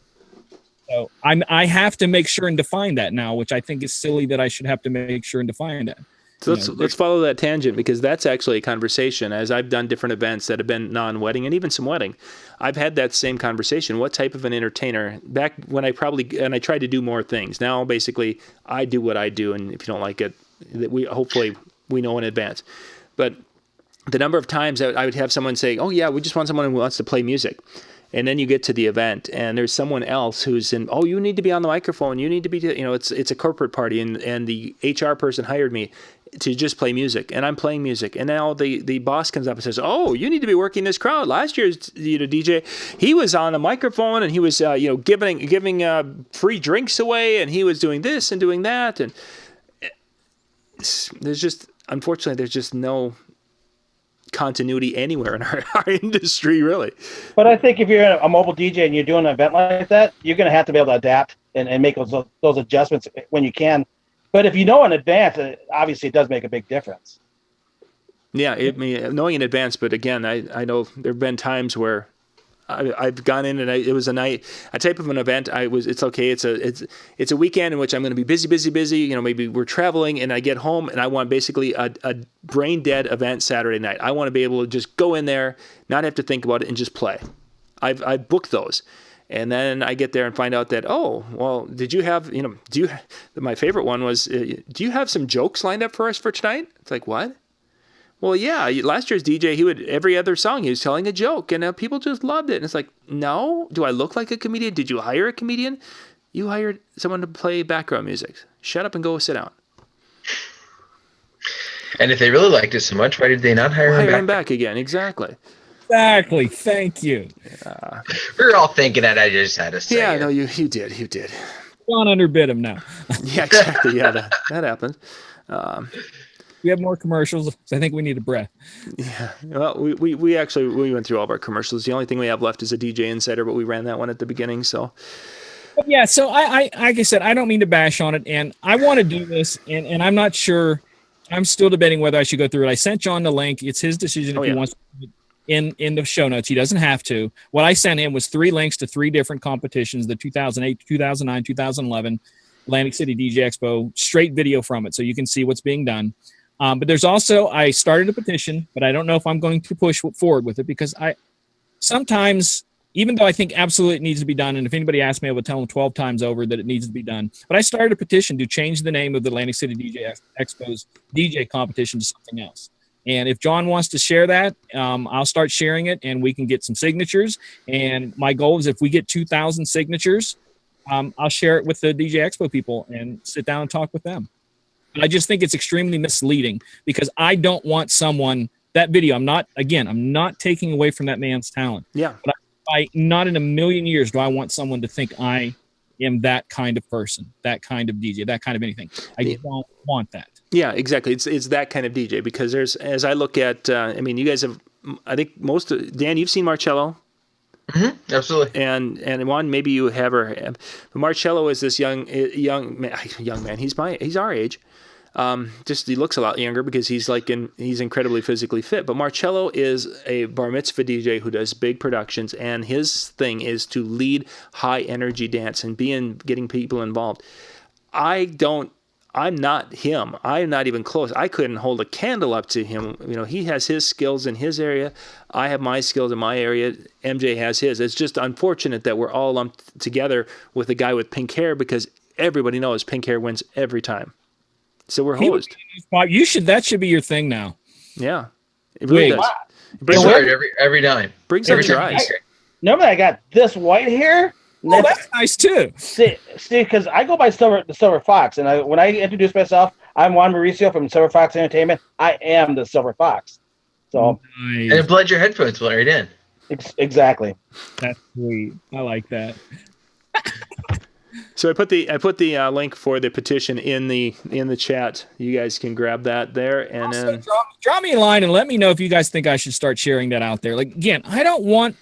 So I have to make sure and define that now, which I think is silly that I should have to make sure and define that. So let's follow that tangent, because that's actually a conversation. As I've done different events that have been non-wedding and even some wedding, I've had that same conversation. What type of an entertainer? Back when I tried to do more things. Now basically I do what I do, and if you don't like it, hopefully we know in advance. But the number of times I would have someone say, "Oh yeah, we just want someone who wants to play music." And then you get to the event, and there's someone else who's in. Oh, you need to be on the microphone. You need to be. It's a corporate party, and the HR person hired me to just play music, and I'm playing music. And now the boss comes up and says, "Oh, you need to be working this crowd. Last year's DJ, he was on the microphone and he was giving free drinks away, and he was doing this and doing that." And unfortunately, there's just no continuity anywhere in our industry, really. But I think if you're a mobile DJ and you're doing an event like that, you're going to have to be able to adapt and make those adjustments when you can. But if you know in advance, obviously it does make a big difference. Yeah, knowing in advance. But again, I know there have been times where I've gone in and it was a type of an event. It's okay. It's a weekend in which I'm going to be busy. Maybe we're traveling, and I get home and I want basically a brain dead event Saturday night. I want to be able to just go in there, not have to think about it, and just play. I've booked those. And then I get there and find out that, oh, well, did you have, my favorite one was, do you have some jokes lined up for us for tonight? It's like, what? Well, yeah, last year's DJ, every other song, he was telling a joke, and people just loved it. And it's like, no, do I look like a comedian? Did you hire a comedian? You hired someone to play background music. Shut up and go sit down. And if they really liked it so much, why did they not hire him back again? Exactly. Exactly. Thank you. We were all thinking that. I just had to say. Yeah, no, you did. John underbid him now. Yeah, exactly. Yeah, that happened. We have more commercials. So I think we need a breath. Yeah. Well, we went through all of our commercials. The only thing we have left is a DJ Insider, but we ran that one at the beginning. So. But yeah. So I like I said, I don't mean to bash on it, and I want to do this, and I'm not sure. I'm still debating whether I should go through it. I sent John the link. It's his decision if he wants to do it in the show notes. He doesn't have to. What I sent him was 3 links to 3 different competitions: the 2008, 2009, 2011 Atlantic City DJ Expo. Straight video from it, so you can see what's being done. But there's also, I started a petition, but I don't know if I'm going to push forward with it, because sometimes, even though I think absolutely it needs to be done, and if anybody asks me, I would tell them 12 times over that it needs to be done. But I started a petition to change the name of the Atlantic City DJ Expo's DJ competition to something else. And if John wants to share that, I'll start sharing it, and we can get some signatures. And my goal is if we get 2,000 signatures, I'll share it with the DJ Expo people and sit down and talk with them. I just think it's extremely misleading, because I don't want that video. I'm not taking away from that man's talent. Yeah. But not in a million years do I want someone to think I am that kind of person, that kind of DJ, that kind of anything. I don't want that. Yeah, exactly. It's that kind of DJ, because as I look at, you guys have, I think Dan, you've seen Marcello. Mm-hmm, absolutely. And Juan, maybe you have or have. But Marcello is this young man. He's our age. Just he looks a lot younger because he's incredibly physically fit. But Marcello is a bar mitzvah DJ who does big productions, and his thing is to lead high energy dance and getting people involved. I'm not him. I'm not even close. I couldn't hold a candle up to him. He has his skills in his area. I have my skills in my area. MJ has his. It's just unfortunate that we're all lumped together with a guy with pink hair, because everybody knows pink hair wins every time. So we're hosed. That should be your thing now. Yeah. It really does. Wow. It brings every time. Brings out your eyes. Normally I got this white hair. Oh, that's nice too. See, because I go by the Silver Fox, and when I introduce myself, I'm Juan Mauricio from Silver Fox Entertainment. I am the Silver Fox. So, nice. And it blends your headphones right in. Exactly. That's sweet. I like that. So I put the link for the petition in the chat. You guys can grab that there, and also, then drop me a line and let me know if you guys think I should start sharing that out there. Like, again, I don't want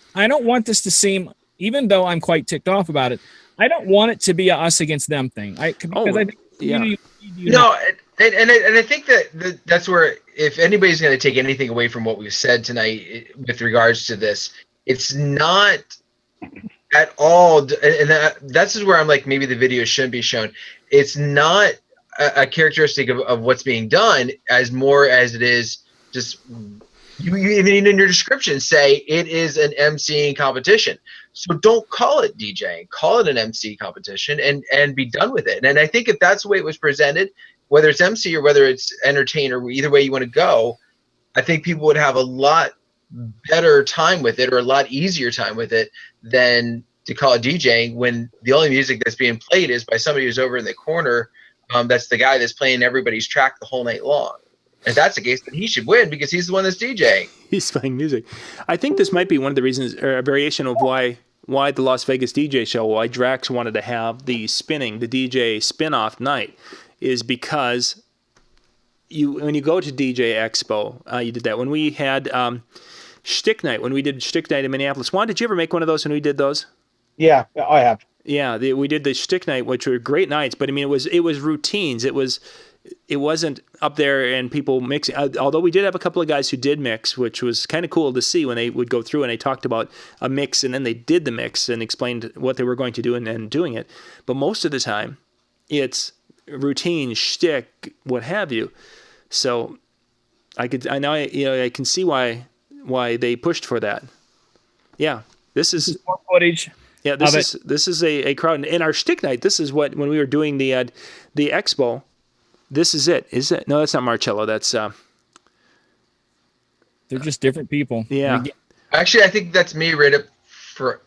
this to seem, even though I'm quite ticked off about it, I don't want it to be a us against them thing. I think yeah. No, and I think that's where, if anybody's going to take anything away from what we've said tonight with regards to this, it's not at all, and that's just where I'm like, maybe the video shouldn't be shown. It's not a characteristic of what's being done as more as it is just you even in your description say it is an MCing competition. So don't call it DJing, call it an MC competition and be done with it. And I think if that's the way it was presented, whether it's MC or whether it's entertainer, either way you want to go, I think people would have a lot better time with it or a lot easier time with it than to call it DJing when the only music that's being played is by somebody who's over in the corner. That's the guy that's playing everybody's track the whole night long. If that's the case, then he should win because he's the one that's DJing. He's playing music. I think this might be one of the reasons, or a variation of why the Las Vegas DJ show, why Drax wanted to have the DJ spin-off night, is because when you go to DJ Expo, you did that. When we had Shtick Night, when we did Shtick Night in Minneapolis, Juan, did you ever make one of those when we did those? Yeah, I have. Yeah, we did the Shtick Night, which were great nights, but I mean, it was routines. It wasn't up there and people mixing. Although we did have a couple of guys who did mix, which was kind of cool to see when they would go through and they talked about a mix and then they did the mix and explained what they were going to do and doing it. But most of the time, it's routine, shtick, what have you. So I can see why they pushed for that. Yeah, this is more footage. Yeah, this is a crowd in our Shtick Night. This is what when we were doing the expo. This is it. Is it? No, that's not Marcello. That's they're just different people. Yeah. Actually, I think that's me right up for.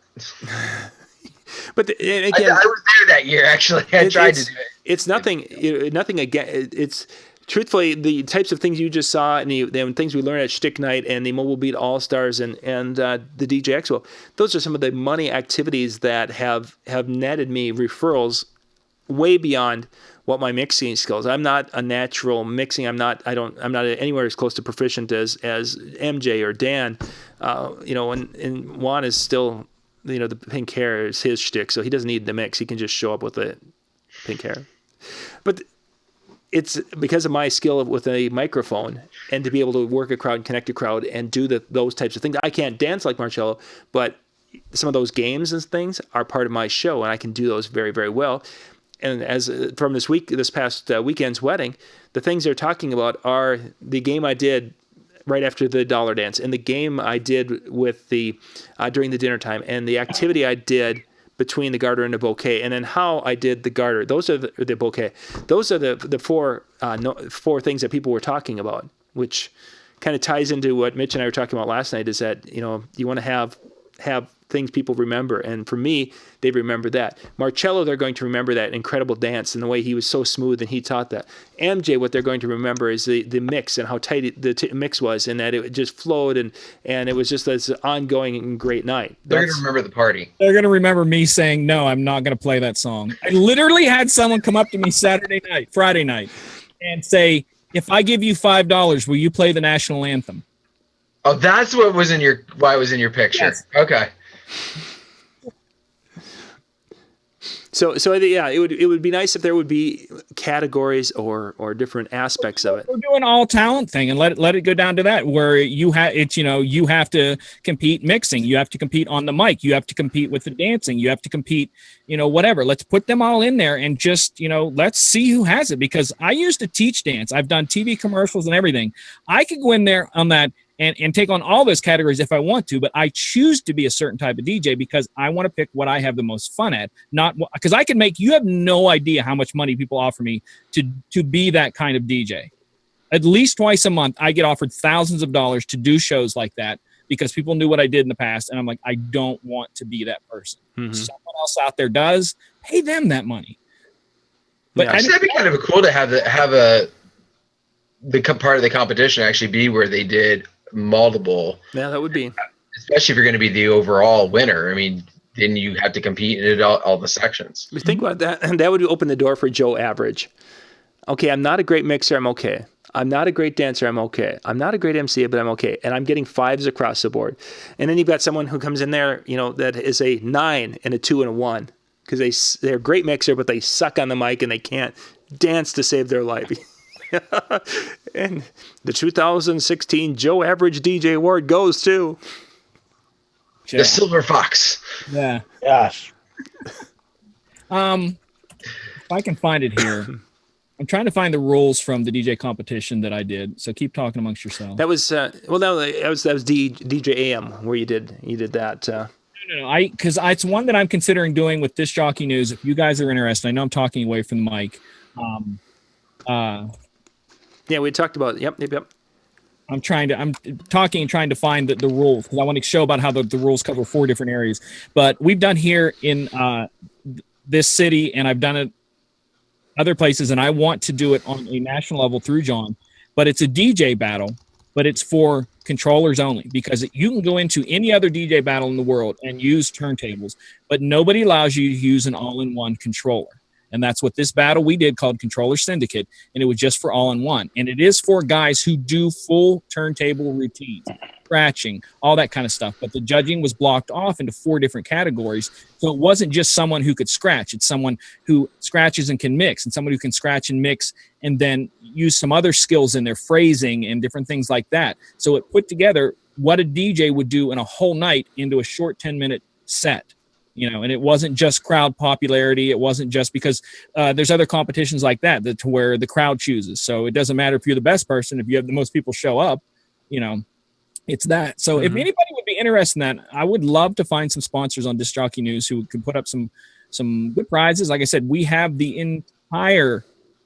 But again, I was there that year. Actually, I tried to do it. It's nothing. Nothing again. It's truthfully the types of things you just saw and the things we learned at Shtick Night and the Mobile Beat All Stars and the DJ Expo. Those are some of the money activities that have netted me referrals way beyond what my mixing skills. I'm not a natural mixing. I'm not anywhere as close to proficient as MJ or Dan. And Juan is still, the pink hair is his shtick, so he doesn't need the mix. He can just show up with the pink hair. But it's because of my skill with a microphone and to be able to work a crowd, connect a crowd, and do those types of things. I can't dance like Marcello, but some of those games and things are part of my show, and I can do those very, very well. And as from this past weekend's wedding, the things they're talking about are the game I did right after the dollar dance, and the game I did with during the dinner time, and the activity I did between the garter and the bouquet, and then how I did the garter. Those are the bouquet. Those are the four things that people were talking about, which kind of ties into what Mitch and I were talking about last night. Is that you want to have things people remember, and for me, they remember that. Marcello, they're going to remember that incredible dance and the way he was so smooth and he taught that. MJ, what they're going to remember is the mix and how tight the mix was, and that it just flowed and it was just this ongoing and great night. They're going to remember the party. They're going to remember me saying, no, I'm not going to play that song. I literally had someone come up to me Friday night, and say, if I give you $5, will you play the national anthem? Oh, that's why it was in your picture. Yes. Okay. So yeah, it would be nice if there would be categories or different aspects of it. We're doing all talent thing and let it go down to that where you have to compete mixing, you have to compete on the mic, you have to compete with the dancing, you have to compete, whatever. Let's put them all in there and just, let's see who has it, because I used to teach dance. I've done TV commercials and everything. I could go in there on that and take on all those categories if I want to, but I choose to be a certain type of DJ because I want to pick what I have the most fun at, not because you have no idea how much money people offer me to be that kind of DJ. At least twice a month, I get offered thousands of dollars to do shows like that because people knew what I did in the past. And I'm like, I don't want to be that person. Mm-hmm. Someone else out there does, pay them that money. But yeah. That'd be kind of cool to have the part of the competition actually be where they did multiple. Yeah, that would be. Especially if you're going to be the overall winner. I mean, then you have to compete in all the sections. Think about that, and that would open the door for Joe Average. Okay, I'm not a great mixer, I'm okay. I'm not a great dancer, I'm okay. I'm not a great MC, but I'm okay. And I'm getting 5s across the board. And then you've got someone who comes in there, that is a 9 and a 2 and a 1. Because they're a great mixer, but they suck on the mic and they can't dance to save their life. And the 2016 Joe Average DJ Award goes to... The Silver Fox. Yeah. Gosh. If I can find it here. I'm trying to find the rules from the DJ competition that I did. So keep talking amongst yourselves. That was that was DJ AM where you did that. No, because it's one that I'm considering doing with Disc Jockey News. If you guys are interested, I know I'm talking away from the mic. Yeah, we talked about yep. I'm talking and trying to find the rules because I want to show about how the rules cover 4 different areas. But we've done here in this city, and I've done it other places, and I want to do it on a national level through John. But it's a DJ battle, but it's for controllers only, because you can go into any other DJ battle in the world and use turntables, but nobody allows you to use an all-in-one controller. And that's what this battle we did called Controller Syndicate, and it was just for all-in-one. And it is for guys who do full turntable routines, scratching, all that kind of stuff. But the judging was blocked off into 4 different categories. So it wasn't just someone who could scratch. It's someone who scratches and can mix, and someone who can scratch and mix and then use some other skills in their phrasing and different things like that. So it put together what a DJ would do in a whole night into a short 10-minute set. And it wasn't just crowd popularity. It wasn't just because there's other competitions like that to where the crowd chooses. So it doesn't matter if you're the best person. If you have the most people show up, it's that. So if anybody would be interested in that, I would love to find some sponsors on Disc Jockey News who could put up some good prizes. Like I said, we have the entire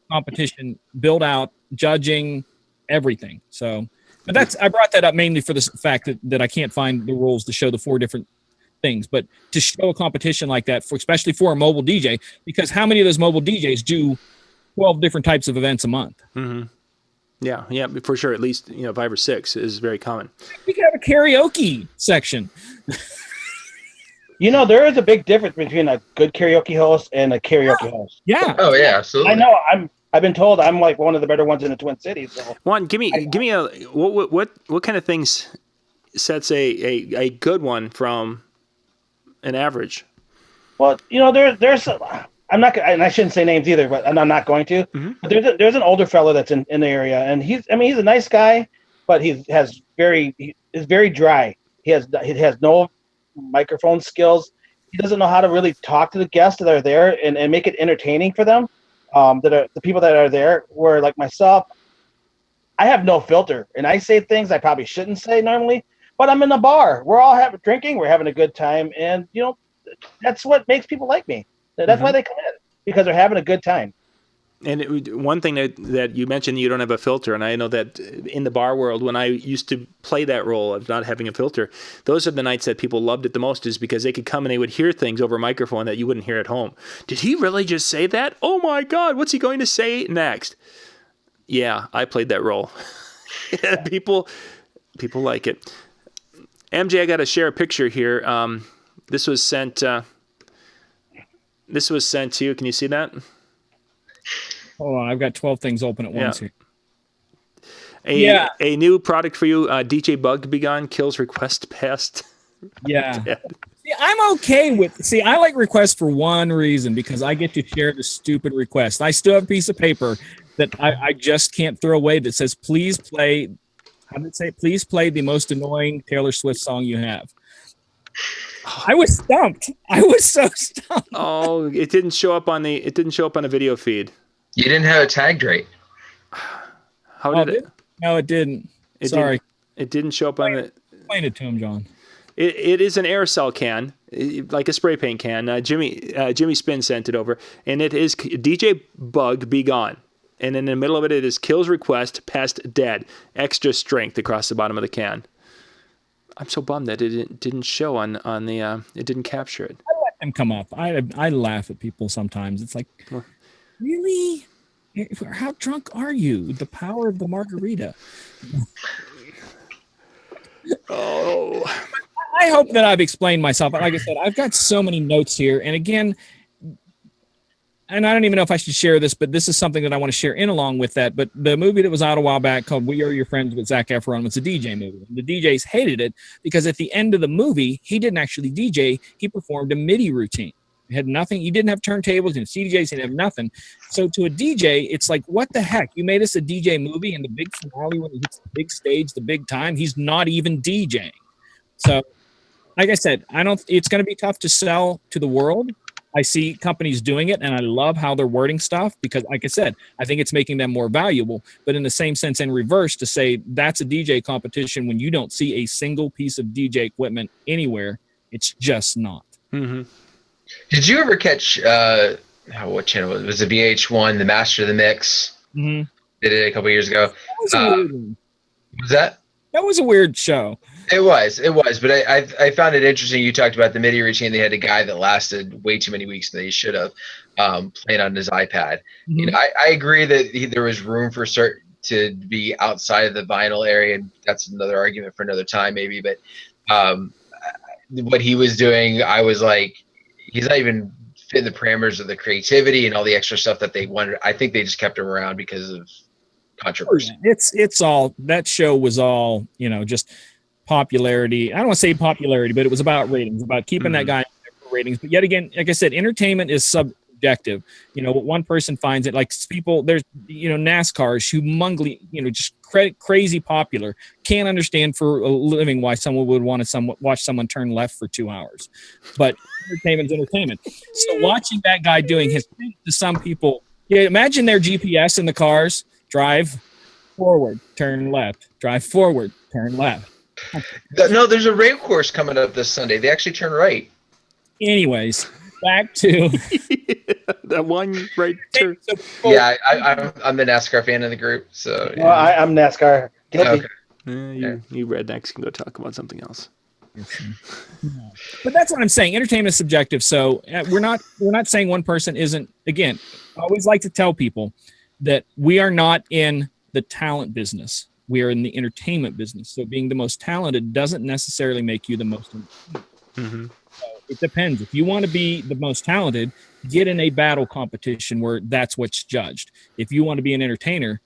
competition built out, judging, everything. So, but I brought that up mainly for the fact that I can't find the rules to show the 4 different things, but to show a competition like that, especially for a mobile DJ, because how many of those mobile DJs do 12 different types of events a month? Mm-hmm. Yeah, for sure. At least 5 or 6 is very common. We could have a karaoke section. There is a big difference between a good karaoke host and a karaoke host. Yeah. Oh yeah, absolutely. I know. I've been told I'm like one of the better ones in the Twin Cities. So. Juan, give me a what kind of things sets a good one from an average? Well, there's I'm not and I shouldn't say names either, but I'm not going to. Mm-hmm. But there's an older fellow that's in the area, and he's a nice guy, but he is very dry. He has no microphone skills. He doesn't know how to really talk to the guests that are there and make it entertaining for them. That are the people that are there. Where like myself, I have no filter, and I say things I probably shouldn't say normally. But I'm in the bar. We're all drinking. We're having a good time, and that's what makes people like me. That's why they come in, because they're having a good time. And one thing that you mentioned, you don't have a filter, and I know that in the bar world, when I used to play that role of not having a filter, those are the nights that people loved it the most, is because they could come and they would hear things over a microphone that you wouldn't hear at home. Did he really just say that? Oh my God, what's he going to say next? Yeah, I played that role. People like it. MJ, I got to share a picture here. This was sent to you. Can you see that? Hold on, I've got 12 things open at once here. A new product for you, DJ Bug Begun, kills request past. Yeah. See, I'm okay with. See, I like requests for one reason, because I get to share the stupid request. I still have a piece of paper that I just can't throw away that says, "Please play." How did it say? Please play the most annoying Taylor Swift song you have. I was stumped. I was so stumped. Oh, it didn't show up on the video feed. You didn't have it tagged right. How did it? No, it didn't. Sorry. It didn't show up on the. Explain it to him, John. It is an aerosol can, like a spray paint can. Jimmy Spin sent it over, and it is DJ Bug Be Gone. And in the middle of it is kills request past dead, extra strength across the bottom of the can. I'm so bummed that it didn't show on the. It didn't capture it. I let them come up. I laugh at people sometimes. It's like, really? How drunk are you? The power of the margarita. Oh. I hope that I've explained myself. Like I said, I've got so many notes here. And again, and I don't even know if I should share this, but this is something that I want to share in along with that. But the movie that was out a while back called We Are Your Friends with Zac Efron was a DJ movie. And the DJs hated it because at the end of the movie, he didn't actually DJ. He performed a MIDI routine. He had nothing. He didn't have turntables and CDJs. He didn't have nothing. So to a DJ, it's like, what the heck? You made us a DJ movie, and the big finale when he hits the big stage, the big time, he's not even DJing. So like I said, I don't. It's going to be tough to sell to the world. I see companies doing it, and I love how they're wording stuff because, like I said, I think it's making them more valuable. But in the same sense, in reverse, to say that's a DJ competition when you don't see a single piece of DJ equipment anywhere, it's just not. Mm-hmm. Did you ever catch what channel was it? Was it VH1, the Master of the Mix? Mm-hmm. Did it a couple years ago. That was a weird one. Was that? That was a weird show. It was, but I found it interesting. You talked about the MIDI routine. They had a guy that lasted way too many weeks than he should have, playing on his iPad. Mm-hmm. You know, I agree that there was room for certain to be outside of the vinyl area, and that's another argument for another time, maybe. But what he was doing, I was like, he's not even fitting the parameters of the creativity and all the extra stuff that they wanted. I think they just kept him around because of controversy. It's all, that show was all, just popularity. I don't want to say popularity, but it was about ratings, about keeping that guy for ratings. But yet again, like I said, entertainment is subjective. What one person finds it, like people, there's, NASCAR is humongly, just crazy popular. Can't understand for a living why someone would want to watch someone turn left for 2 hours. But entertainment's entertainment. So watching that guy doing his thing to some people, imagine their GPS in the cars, drive forward, turn left, drive forward, turn left. No, there's a rail course coming up this Sunday. They actually turn right. Anyways, back to that one right turn. Yeah, I'm the NASCAR fan of the group. So Well, I'm NASCAR. Guilty. Okay. You rednecks can go talk about something else. But that's what I'm saying. Entertainment is subjective. So we're not saying one person isn't. Again, I always like to tell people that we are not in the talent business. We are in the entertainment business. So being the most talented doesn't necessarily make you the most entertainment. So it depends. If you want to be the most talented, get in a battle competition where that's what's judged. If you want to be an entertainer,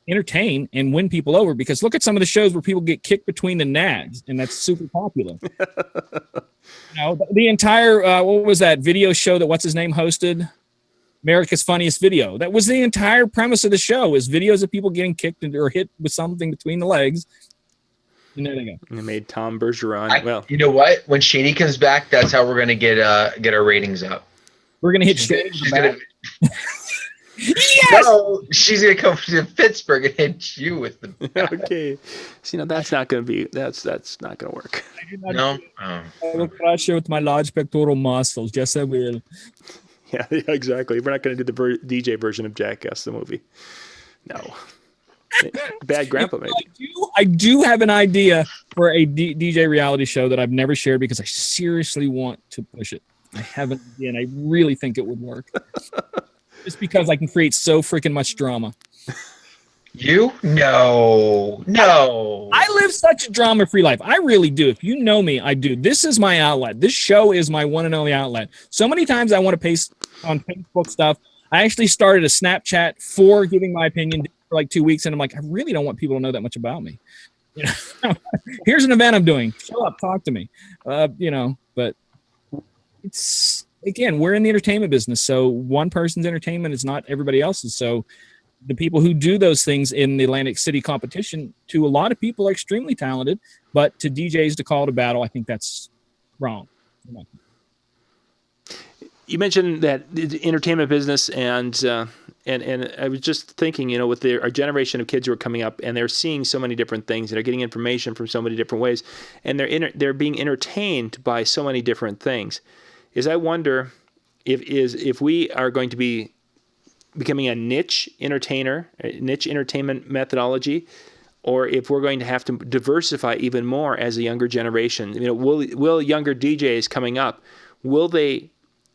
entertain and win people over, because look at some of the shows where people get kicked between the nads, and that's super popular. The entire, what was that video show that what's his name hosted? America's Funniest Video. That was the entire premise of the show, is videos of people getting kicked or hit with something between the legs. And there they go. And they made Tom Bergeron. You know what? When Shady comes back, that's how we're gonna get our ratings up. We're gonna hit Shady. Yes! No, she's gonna come to Pittsburgh and hit you with the bat. Okay. So, that's not gonna be that's not gonna work. No. I will crush you with my large pectoral muscles. Yes, I will. Yeah, exactly. We're not going to do the DJ version of Jackass, the movie. No. Bad Grandpa, maybe. I do have an idea for a DJ reality show that I've never shared because I seriously want to push it. I have an idea, and I really think it would work. Just because I can create so freaking much drama. You? No. I live such a drama-free life. I really do. If you know me, I do. This is my outlet. This show is my one and only outlet. So many times I want to paste on Facebook stuff. I actually started a Snapchat for giving my opinion for like 2 weeks, and I'm like, I really don't want people to know that much about me. Here's an event I'm doing. Shut up, talk to me. But it's, again, we're in the entertainment business, so one person's entertainment is not everybody else's. So the people who do those things in the Atlantic City competition, to a lot of people, are extremely talented, but to DJs to call it a battle, I think that's wrong. You mentioned that the entertainment business, and I was just thinking, with our generation of kids who are coming up, and they're seeing so many different things, and they're getting information from so many different ways, and they're being entertained by so many different things. I wonder if we are going to be becoming a niche entertainer, a niche entertainment methodology, or if we're going to have to diversify even more as a younger generation. Will younger DJs coming up, will they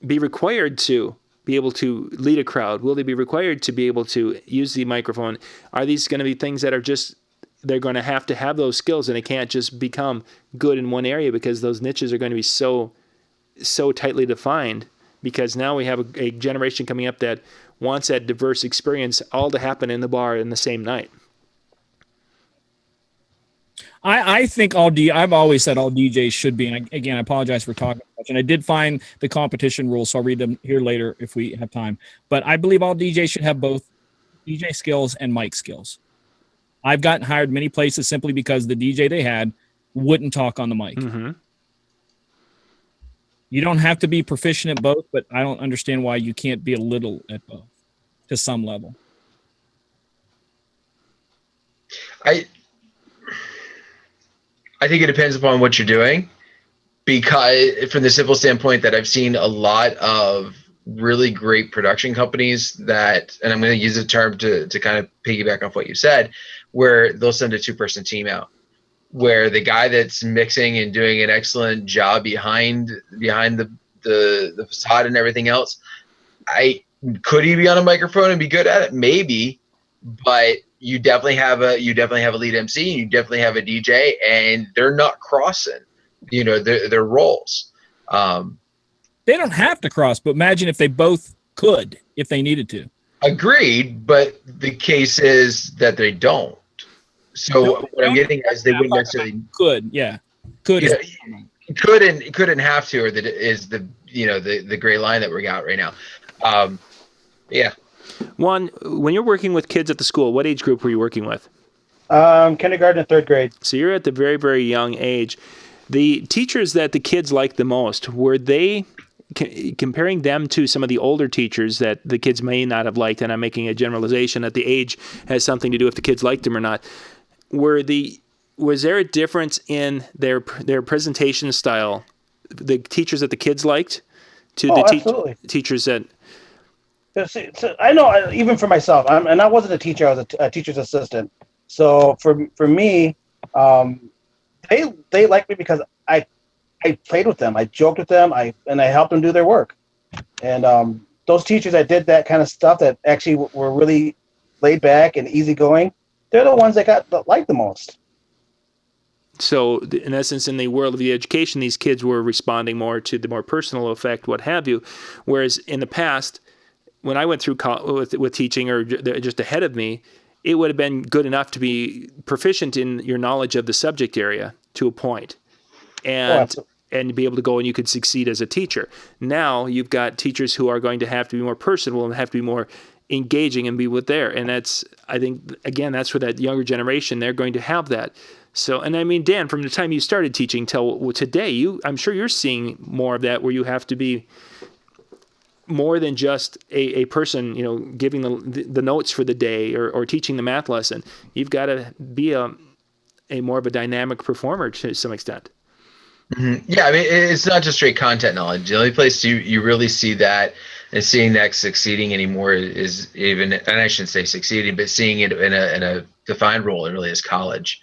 be required to be able to lead a crowd? Will they be required to be able to use the microphone? Are these going to be things that are just, they're going to have those skills, and they can't just become good in one area because those niches are going to be so tightly defined? Because now we have a generation coming up that wants that diverse experience all to happen in the bar in the same night. I think I've always said all DJs should be, and again, I apologize for talking too much, and I did find the competition rules, so I'll read them here later if we have time. But I believe all DJs should have both DJ skills and mic skills. I've gotten hired many places simply because the DJ they had wouldn't talk on the mic. Mm-hmm. You don't have to be proficient at both, but I don't understand why you can't be a little at both to some level. I think it depends upon what you're doing, because from the simple standpoint that I've seen a lot of really great production companies that, and I'm going to use the term to kind of piggyback off what you said, where they'll send a 2-person team out, where the guy that's mixing and doing an excellent job behind the facade and everything else, could he be on a microphone and be good at it? Maybe, but you definitely have a lead MC, and you definitely have a DJ, and they're not crossing, their roles. They don't have to cross, but imagine if they both could, if they needed to. Agreed, but the case is that they don't. So what I'm getting at is they wouldn't necessarily could. Could couldn't have to, or is the gray line that we got right now. Yeah. Juan, when you're working with kids at the school, what age group were you working with? Kindergarten and 3rd grade. So you're at the very, very young age. The teachers that the kids liked the most, were they comparing them to some of the older teachers that the kids may not have liked? And I'm making a generalization that the age has something to do if the kids liked them or not. Was there a difference in their presentation style, the teachers that the kids liked to the teachers that? So I know, even for myself, and I wasn't a teacher; I was a teacher's assistant. So for me, they liked me because I played with them, I joked with them, I helped them do their work. And those teachers that did that kind of stuff, that actually were really laid back and easygoing, they're the ones that liked the most. So, in essence, in the world of the education, these kids were responding more to the more personal effect, what have you. Whereas in the past, when I went through with teaching, or just ahead of me, it would have been good enough to be proficient in your knowledge of the subject area to a point, and be able to go and you could succeed as a teacher. Now you've got teachers who are going to have to be more personal and have to be more engaging and be with there. And that's, I think, again, that's for that younger generation. They're going to have that. So, and I mean, Dan, from the time you started teaching till today, I'm sure you're seeing more of that, where you have to be more than just a person, giving the notes for the day or teaching the math lesson. You've got to be a more of a dynamic performer to some extent. Mm-hmm. Yeah, I mean, it's not just straight content knowledge. The only place you really see that and seeing that succeeding anymore is even, and I shouldn't say succeeding, but seeing it in a defined role, it really is college,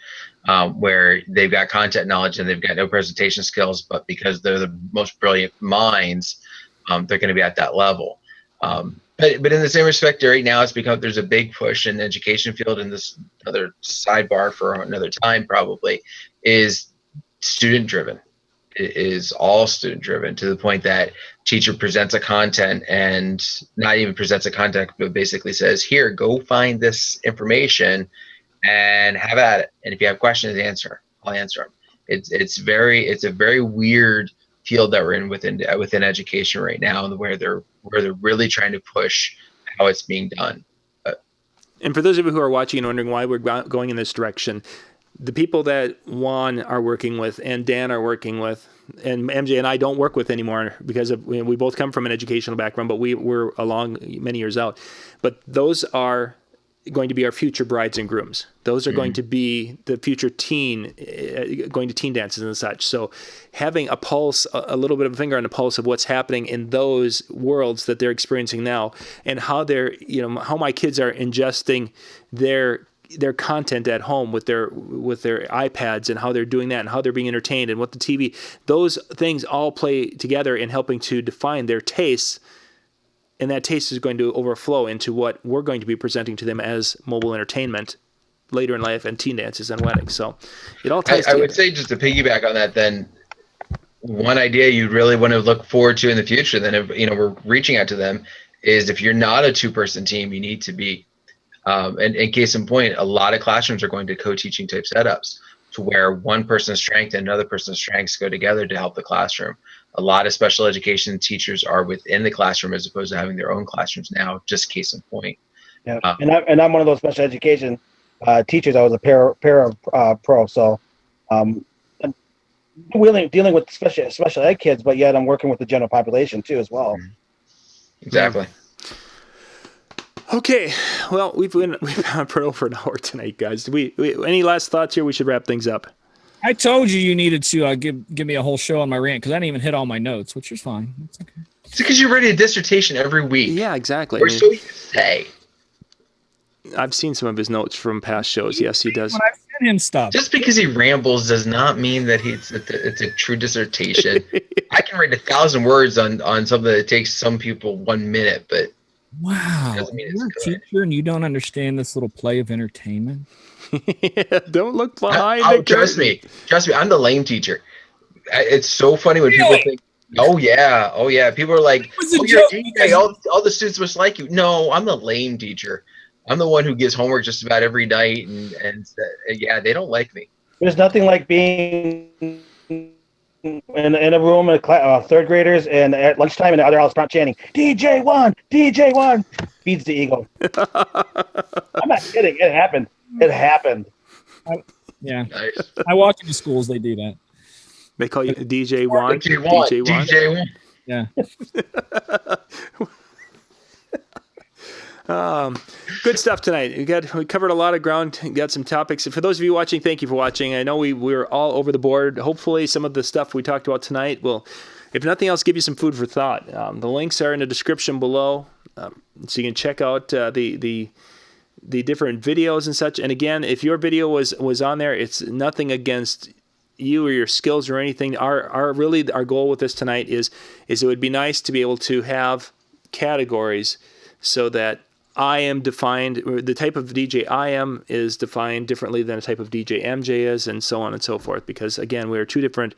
where they've got content knowledge and they've got no presentation skills, but because they're the most brilliant minds, they're going to be at that level. But in the same respect, right now there's a big push in the education field, and this other sidebar for another time probably is student driven. It is all student driven, to the point that teacher presents a content, and not even presents a content, but basically says, here, go find this information and have at it. And if you have questions, I'll answer them. It's a very weird field that we're in within education right now, where they're really trying to push how it's being done. And for those of you who are watching and wondering why we're going in this direction, the people that Juan are working with and Dan are working with, and MJ and I don't work with anymore because we both come from an educational background, but we're along many years out. But those are going to be our future brides and grooms. Those are going to be the future teen, going to teen dances and such. So having a pulse, a little bit of a finger on the pulse of what's happening in those worlds that they're experiencing now, and how how my kids are ingesting their content at home with their iPads, and how they're doing that, and how they're being entertained, and what the TV, those things all play together in helping to define their tastes. And that taste is going to overflow into what we're going to be presenting to them as mobile entertainment later in life, and teen dances and weddings. So it all ties together. I would say, just to piggyback on that, then one idea you really want to look forward to in the future, then if we're reaching out to them, is if you're not a 2-person team, you need to be. And in case in point, a lot of classrooms are going to co-teaching type setups, to where one person's strength and another person's strengths go together to help the classroom. A lot of special education teachers are within the classroom as opposed to having their own classrooms now, just case in point. Yeah, and I'm one of those special education teachers. I was a para pro, so dealing with special ed kids, but yet I'm working with the general population too as well. Exactly. Okay, well, we've gone for over an hour tonight, guys. Do we any last thoughts here? We should wrap things up. I told you needed to give me a whole show on my rant because I didn't even hit all my notes, which is fine. It's okay. It's because you read a dissertation every week. Yeah, exactly. Or so you say. I've seen some of his notes from past shows. Yes, he does. When I sent him stuff. Just because he rambles does not mean that it's a true dissertation. I can write 1,000 words on something that takes some people 1 minute, but Wow, doesn't mean it's you're a good. teacher and you don't understand this little play of entertainment. Don't look behind Oh, the trust curtain. me, I'm the lame teacher. It's so funny when people Really? think, oh yeah, people are like, was a oh, you're a joke DJ, all the students must like you. No, I'm the lame teacher. I'm the one who gives homework just about every night, and yeah, they don't like me. There's nothing like being in a room with third graders and at lunchtime and the other house front chanting, DJ1, DJ1, feeds the ego. I'm not kidding. It happened. It happened. Yeah, Nice. I walk into schools, they do that. They call you DJ Juan. DJ One. Yeah. Good stuff tonight. We covered a lot of ground. Got some topics. For those of you watching, thank you for watching. I know we were all over the board. Hopefully, some of the stuff we talked about tonight will, if nothing else, give you some food for thought. The links are in the description below, so you can check out the different videos and such. And again, if your video was on there, it's nothing against you or your skills or anything. Our goal with this tonight is it would be nice to be able to have categories so that I am defined, the type of DJ I am is defined differently than the type of DJ MJ is, and so on and so forth. Because again, we are two different,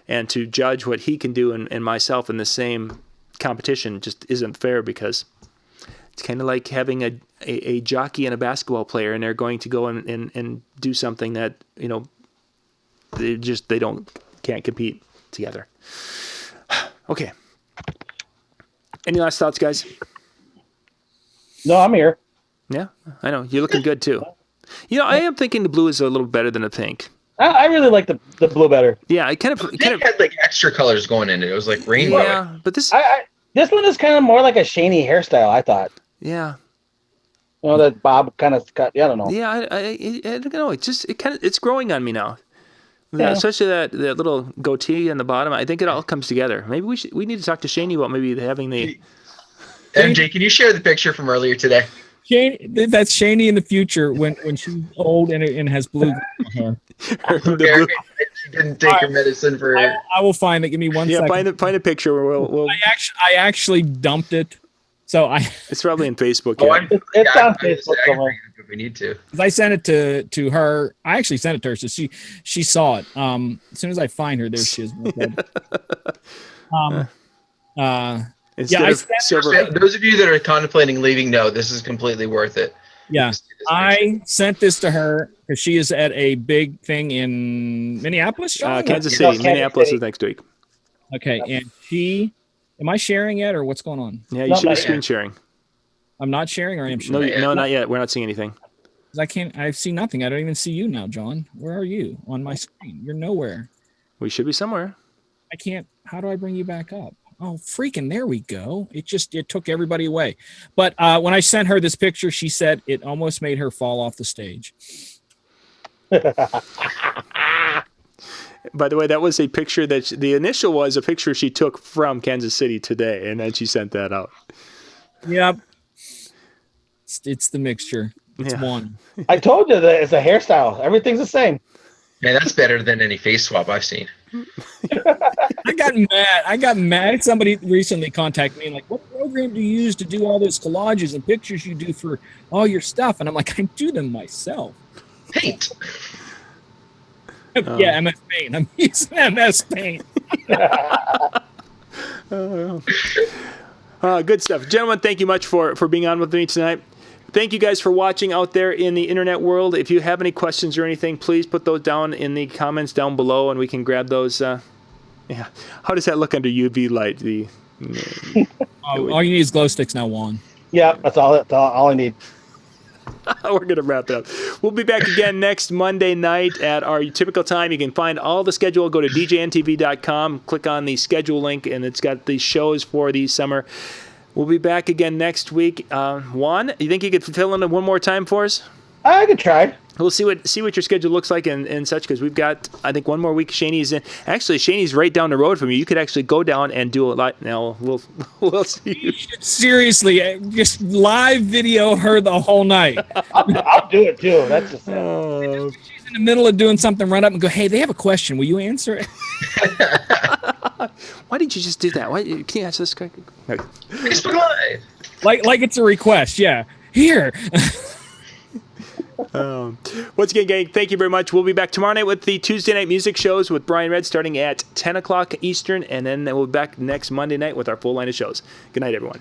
and to judge what he can do and myself in the same competition just isn't fair, because it's kind of like having a jockey and a basketball player, and they're going to go and do something that, they can't compete together. Okay. Any last thoughts, guys? No, I'm here. Yeah, I know. You're looking good too. I am thinking the blue is a little better than the pink. I really like the blue better. Yeah, I kind of had like extra colors going in it. It was like rainbow. yeah, but this This one is kind of more like a Shaney hairstyle, I thought. yeah. That Bob kind of cut. Yeah, I don't know. Yeah, I don't know. It's growing on me now. Yeah. Especially that little goatee on the bottom. I think it all comes together. Maybe we need to talk to Shaney about maybe having the MJ, can you share the picture from earlier today? That's Shaney in the future when she's old and has blue hair. blue. She didn't take her medicine for. I will find it. Give me 1 Yeah, second. find a picture where we'll I actually dumped it. So it's probably in Facebook. Oh, Yeah. It's on I'm Facebook I can somewhere. read it if we need to. I sent it to her. I actually sent it to her, so she saw it. As soon as I find her, there she is. Instead I of sent- silver. Those of you that are contemplating leaving, no, this is completely worth it. Yeah, I sent this to her because she is at a big thing in Minneapolis. Sean? Kansas Yeah, City. Kansas Minneapolis City. is next week. Okay, and am I sharing yet, or what's going on? Yeah, you No, should be not screen yet. sharing. I'm not sharing, or I am No, sharing. no, not yet. We're not seeing anything. 'Cause I can't. I see nothing. I don't even see you now, John. Where are you on my screen? You're nowhere. We should be somewhere. I can't. How do I bring you back up? Oh, freaking! There we go. It took everybody away. But when I sent her this picture, she said it almost made her fall off the stage. By the way, that was a picture the initial was a picture she took from Kansas City today, and then she sent that out. Yep. It's the mixture. It's Yeah. one. I told you that it's a hairstyle. Everything's the same. Man, that's better than any face swap I've seen. I got mad. Somebody recently contacted me and like, what program do you use to do all those collages and pictures you do for all your stuff? And I'm like, I do them myself. Paint. Yeah, MS Paint. I'm using MS Paint. Good stuff. Gentlemen, thank you much for being on with me tonight. Thank you guys for watching out there in the internet world. If you have any questions or anything, please put those down in the comments down below, and we can grab those. Yeah. How does that look under UV light? All you need is glow sticks now, Juan. Yeah, that's all I need. We're going to wrap it up. We'll be back again next Monday night at our typical time. You can find all the schedule. Go to djntv.com, click on the schedule link, and it's got the shows for the summer. We'll be back again next week. Juan, you think you could fill in one more time for us? I could try. We'll see what your schedule looks like and such, because we've got, I think, one more week. Shaney's in. Actually, Shaney's right down the road from you. You could actually go down and do a lot. Now we'll see. Seriously, just live video her the whole night. I'll do it too. That's just She's in the middle of doing something, run up and go, "Hey, they have a question. Will you answer it?" Why did you just do that? Why can you answer this? Okay. Facebook Live. Like it's a request. Yeah, here. Once again, gang, thank you very much. We'll be back tomorrow night with the Tuesday night music shows with Brian Red starting at 10 o'clock Eastern, and then we'll be back next Monday night with our full line of shows. Good night, everyone.